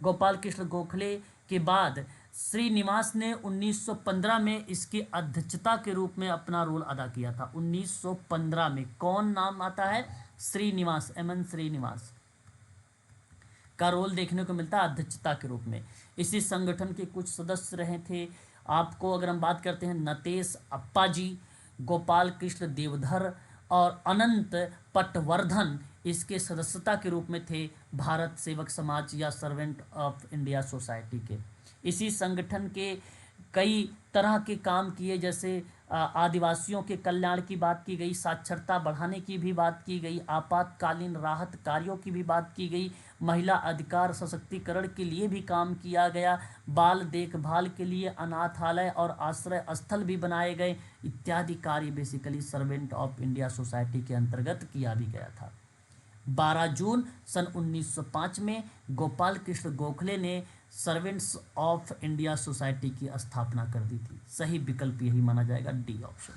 गोपाल कृष्ण गोखले के बाद श्रीनिवास ने 1915 में इसकी अध्यक्षता के रूप में अपना रोल अदा किया था। 1915 में कौन नाम आता है? श्रीनिवास, एमएन श्रीनिवास का रोल देखने को मिलता है अध्यक्षता के रूप में। इसी संगठन के कुछ सदस्य रहे थे आपको अगर हम बात करते हैं नतेश अप्पाजी, गोपाल कृष्ण देवधर और अनंत पटवर्धन इसके सदस्यता के रूप में थे भारत सेवक समाज या सर्वेंट ऑफ इंडिया सोसाइटी के। इसी संगठन के कई तरह के काम किए, जैसे आदिवासियों के कल्याण की बात की गई, साक्षरता बढ़ाने की भी बात की गई, आपातकालीन राहत कार्यों की भी बात की गई, महिला अधिकार सशक्तिकरण के लिए भी काम किया गया, बाल देखभाल के लिए अनाथालय और आश्रय स्थल भी बनाए गए इत्यादि कार्य basically servant of India society के अंतर्गत किया भी गया था। 12 जून सन 1905 में गोपाल कृष्ण गोखले ने सर्वेंट्स ऑफ इंडिया सोसाइटी की स्थापना कर दी थी। सही विकल्प यही माना जाएगा डी ऑप्शन।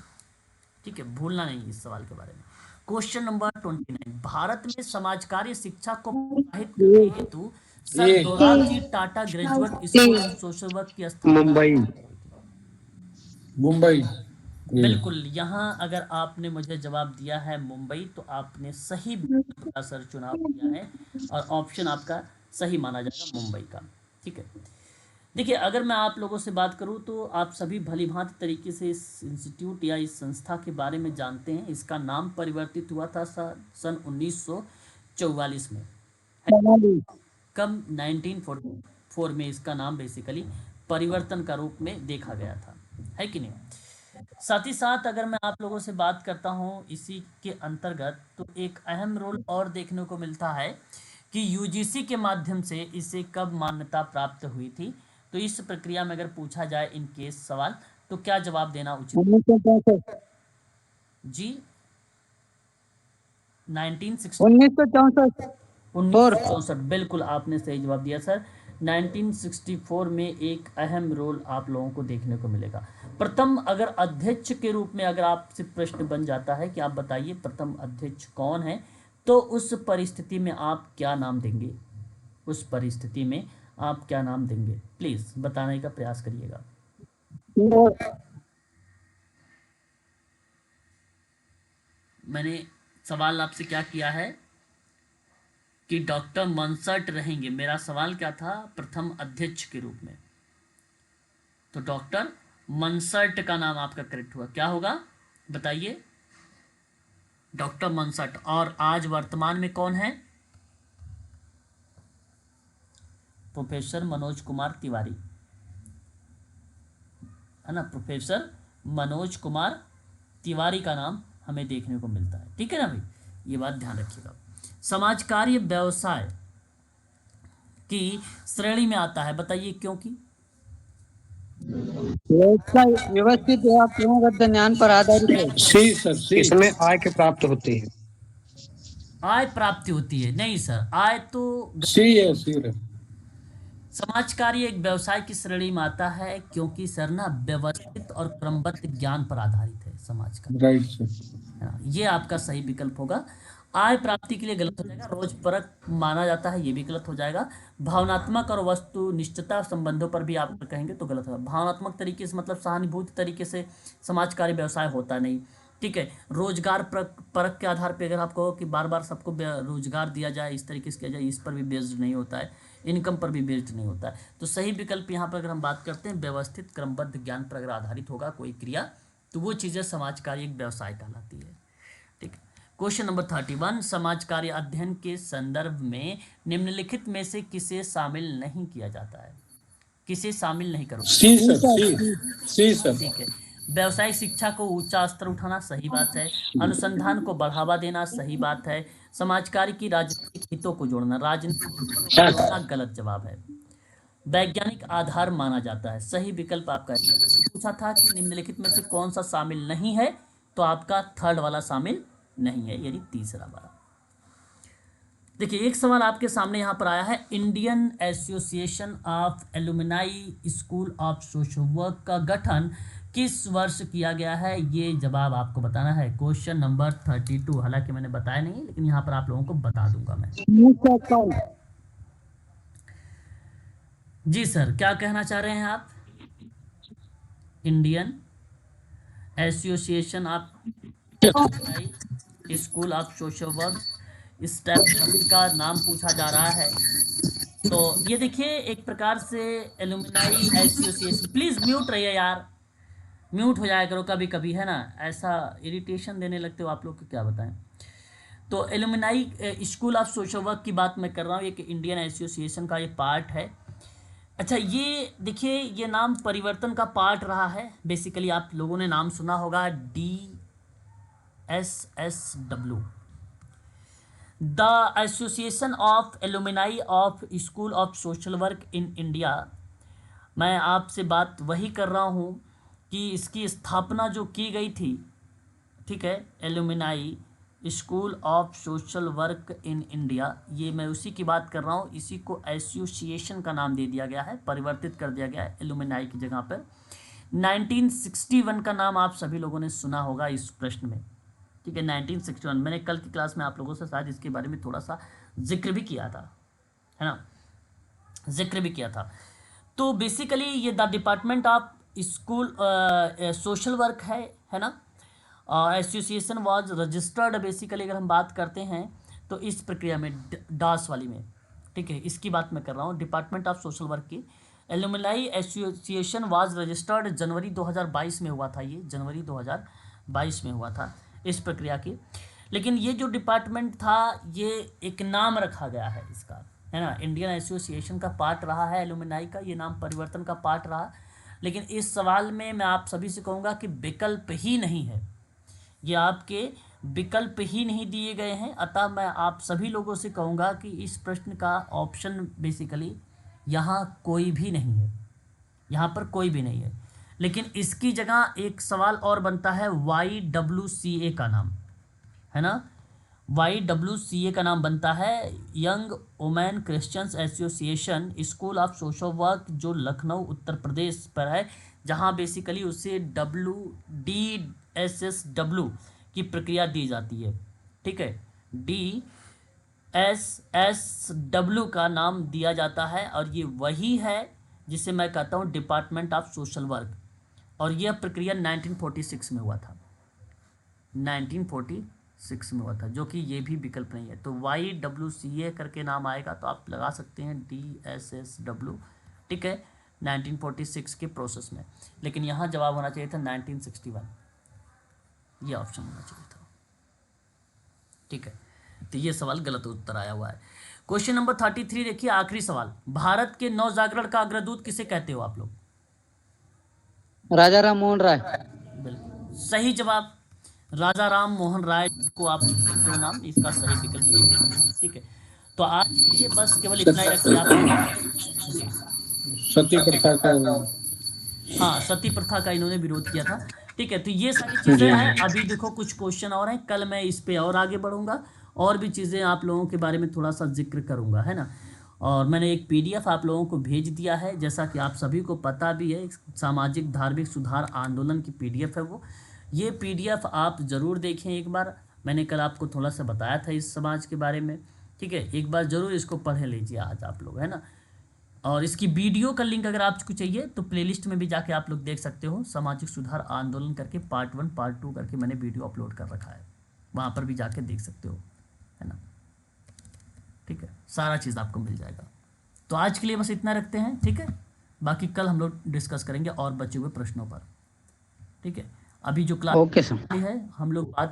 ठीक है, भूलना नहीं इस सवाल के बारे में। क्वेश्चन नंबर 29, भारत में समाज कार्य शिक्षा को प्रोत्साहित करने हेतु sir Dorabji Tata graduate school of social work की स्थापना मुंबई। बिल्कुल, यहाँ अगर आपने मुझे जवाब दिया है मुंबई तो आपने सही सर चुनाव किया है और ऑप्शन आपका सही माना जाएगा मुंबई का। ठीक है, देखिए अगर मैं आप लोगों से बात करूं तो आप सभी भलीभांति तरीके से इस इंस्टीट्यूट या इस संस्था के बारे में जानते हैं। इसका नाम परिवर्तित हुआ था सन 1944 में। कब? 1944 में इसका नाम बेसिकली परिवर्तन का रूप में देखा गया था, है कि नहीं। साथ ही साथ अगर मैं आप लोगों से बात करता हूं इसी के अंतर्गत तो एक अहम रोल और देखने को मिलता है कि यूजीसी के माध्यम से इसे कब मान्यता प्राप्त हुई थी। तो इस प्रक्रिया में अगर पूछा जाए इन केस सवाल तो क्या जवाब देना उचित? 1964। जी 1964। बिल्कुल आपने सही जवाब दिया सर। 1964 में एक अहम रोल आप लोगों को देखने को मिलेगा। प्रथम अगर अध्यक्ष के रूप में अगर आपसे प्रश्न बन जाता है कि आप बताइए प्रथम अध्यक्ष कौन है, तो उस परिस्थिति में आप क्या नाम देंगे? उस परिस्थिति में आप क्या नाम देंगे? प्लीज बताने का प्रयास करिएगा। मैंने सवाल आपसे क्या किया है कि डॉक्टर मनसर्ट रहेंगे। मेरा सवाल क्या था? प्रथम अध्यक्ष के रूप में, तो डॉक्टर मनसर्ट का नाम आपका करेक्ट हुआ। क्या होगा बताइए? डॉक्टर मनसर्ट। और आज वर्तमान में कौन है? प्रोफेसर मनोज कुमार तिवारी, है ना। प्रोफेसर मनोज कुमार तिवारी का नाम हमें देखने को मिलता है। ठीक है ना भाई, ये बात ध्यान रखिएगा। समाज कार्य व्यवसाय की श्रेणी में आता है, बताइए क्योंकि? व्यवस्थित या क्रमबद्ध ज्ञान पर आधारित है। सी सर, सी। इसमें आय की प्राप्त होती है। आय प्राप्ति होती है? नहीं सर, आय तो सी है, सी है। समाज कार्य एक व्यवसाय की श्रेणी में आता है क्योंकि सर ना व्यवस्थित और क्रमबद्ध ज्ञान पर आधारित है समाज का। राइट सर, है ना, ये आपका सही विकल्प होगा। आय प्राप्ति के लिए गलत हो जाएगा। रोज परक माना जाता है, ये भी गलत हो जाएगा। भावनात्मक और वस्तुनिष्ठता संबंधों पर भी आप कहेंगे तो गलत होगा। भावनात्मक तरीके से मतलब सहानुभूति तरीके से समाज कार्य व्यवसाय होता नहीं। ठीक है। रोजगार परक के आधार पे अगर आप कहो कि बार बार सबको रोजगार दिया जाए, इस तरीके से किया जाए, इस पर भी बेस्ड नहीं होता है, इनकम पर भी बेस्ड नहीं होता है। तो सही विकल्प यहाँ पर अगर हम बात करते हैं व्यवस्थित क्रमबद्ध ज्ञान पर अगर आधारित होगा कोई क्रिया, तो वो चीज़ें समाज कार्य एक व्यवसाय कहलाती है। ठीक है। क्वेश्चन नंबर 31, समाज कार्य अध्ययन के संदर्भ में निम्नलिखित में से किसे शामिल नहीं किया जाता है? किसे शामिल नहीं करो? सी सर, सी सर। ठीक है। व्यावसायिक शिक्षा को ऊंचा स्तर उठाना, सही बात है। अनुसंधान को बढ़ावा देना, सही बात है। समाज कार्य की राजनीतिक हितों को जोड़ना, राजनीतिक हितों को जोड़ना गलत जवाब है। वैज्ञानिक आधार माना जाता है, सही विकल्प आपका है। पूछा था कि निम्नलिखित में से कौन सा शामिल नहीं है, तो आपका थर्ड वाला शामिल नहीं है, यानी तीसरा वाला। देखिए एक सवाल आपके सामने यहाँ पर आया है, Indian association of alumni school of social work का गठन किस वर्ष किया गया है? ये जवाब आपको बताना है। क्वेश्चन नंबर 32, हालांकि मैंने बताया नहीं, लेकिन यहाँ पर आप लोगों को बता दूंगा मैं। जी सर, क्या कहना चाह रहे हैं आप? Indian association of school of social work established का नाम पूछा जा रहा है। तो ये देखिए एक प्रकार से एलुमनाई एसोसिएशन, प्लीज म्यूट रहिए यार, म्यूट हो जाया करो कभी कभी, है ना, ऐसा इरिटेशन देने लगते हो आप लोग को, क्या बताएं। तो alumni school of social work की बात मैं कर रहा हूँ, एक इंडियन एसोसिएशन का ये पार्ट है। अच्छा ये देखिए ये नाम परिवर्तन का पार्ट रहा है। बेसिकली आप लोगों ने नाम सुना होगा DSSW, the association of alumni of school of social work in India. मैं आपसे बात वही कर रहा हूँ कि इसकी स्थापना जो की गई थी, ठीक है, alumni school of social work in India, ये मैं उसी की बात कर रहा हूँ। इसी को एसोसिएशन का नाम दे दिया गया है, परिवर्तित कर दिया गया है एलुमनाई की जगह पर। 1961 का नाम आप सभी लोगों ने सुना होगा इस प्रश्न में, ठीक है, 1961। मैंने कल की क्लास में आप लोगों से शायद इसके बारे में थोड़ा सा जिक्र भी किया था, है ना, जिक्र भी किया था। तो बेसिकली ये the department of school social work है ना, और एसोसिएशन वाज रजिस्टर्ड। बेसिकली अगर हम बात करते हैं तो इस प्रक्रिया में डास वाली में, ठीक है, इसकी बात मैं कर रहा हूँ, डिपार्टमेंट ऑफ सोशल वर्क की एलुमनाई एसोसिएशन वाज रजिस्टर्ड जनवरी 2022 में हुआ था, ये जनवरी 2022 में हुआ था इस प्रक्रिया की। लेकिन ये जो डिपार्टमेंट था ये एक नाम रखा गया है इसका, है ना, इंडियन एसोसिएशन का पार्ट रहा है एलुमनाई का, ये नाम परिवर्तन का पार्ट रहा। लेकिन इस सवाल में मैं आप सभी से कहूँगा कि विकल्प ही नहीं है, ये आपके विकल्प ही नहीं दिए गए हैं। अतः मैं आप सभी लोगों से कहूँगा कि इस प्रश्न का ऑप्शन बेसिकली यहाँ कोई भी नहीं है, यहाँ पर कोई भी नहीं है। लेकिन इसकी जगह एक सवाल और बनता है YWCA का नाम, है ना, YWCA का नाम बनता है, young women Christians association school of social work, जो लखनऊ उत्तर प्रदेश पर है, जहाँ बेसिकली उसे DSSW की प्रक्रिया दी जाती है, ठीक है, DSSW का नाम दिया जाता है। और ये वही है जिसे मैं कहता हूँ डिपार्टमेंट ऑफ सोशल वर्क, और यह प्रक्रिया 1946 में हुआ था, 1946 में हुआ था, जो कि ये भी विकल्प नहीं है। तो YWCA करके नाम आएगा तो आप लगा सकते हैं DSSW, ठीक है, 1946 के प्रोसेस में। लेकिन यहाँ जवाब होना चाहिए था 1961, ये ऑप्शन होना चाहिए था, ठीक है। तो ये सवाल गलत उत्तर आया हुआ है। क्वेश्चन नंबर 33 देखिए, आखिरी सवाल, भारत के नवजागरण का अग्रदूत किसे कहते हो आप लोग? राजा राम मोहन राय। बिल्कुल सही जवाब, राजा राम मोहन राय को आप दो नाम, इसका सही विकल्प ये है, ठीक है। तो आज के लिए बस केवल इतना ही रखिए आप। सती प्रथा का, हाँ, सती प्रथा का इन्होंने विरोध किया था, ठीक है। तो ये सारी चीज़ें हैं। अभी देखो कुछ क्वेश्चन और हैं, कल मैं इस पे और आगे बढ़ूंगा, और भी चीज़ें आप लोगों के बारे में थोड़ा सा जिक्र करूंगा, है ना। और मैंने एक PDF आप लोगों को भेज दिया है, जैसा कि आप सभी को पता भी है, सामाजिक धार्मिक सुधार आंदोलन की PDF है वो। ये PDF आप ज़रूर देखें एक बार, मैंने कल आपको थोड़ा सा बताया था इस समाज के बारे में, ठीक है, एक बार ज़रूर इसको पढ़ लीजिए आज आप लोग, है ना। और इसकी वीडियो का लिंक अगर आपको चाहिए तो प्लेलिस्ट में भी जाके आप लोग देख सकते हो। सामाजिक सुधार आंदोलन करके पार्ट 1 पार्ट 2 करके मैंने वीडियो अपलोड कर रखा है, वहाँ पर भी जाके देख सकते हो, है ना। ठीक है, सारा चीज़ आपको मिल जाएगा। तो आज के लिए बस इतना रखते हैं, ठीक है। बाकी कल हम लोग डिस्कस करेंगे और बचे हुए प्रश्नों पर, ठीक है। अभी जो क्लास ओके सर। है हम लोग बात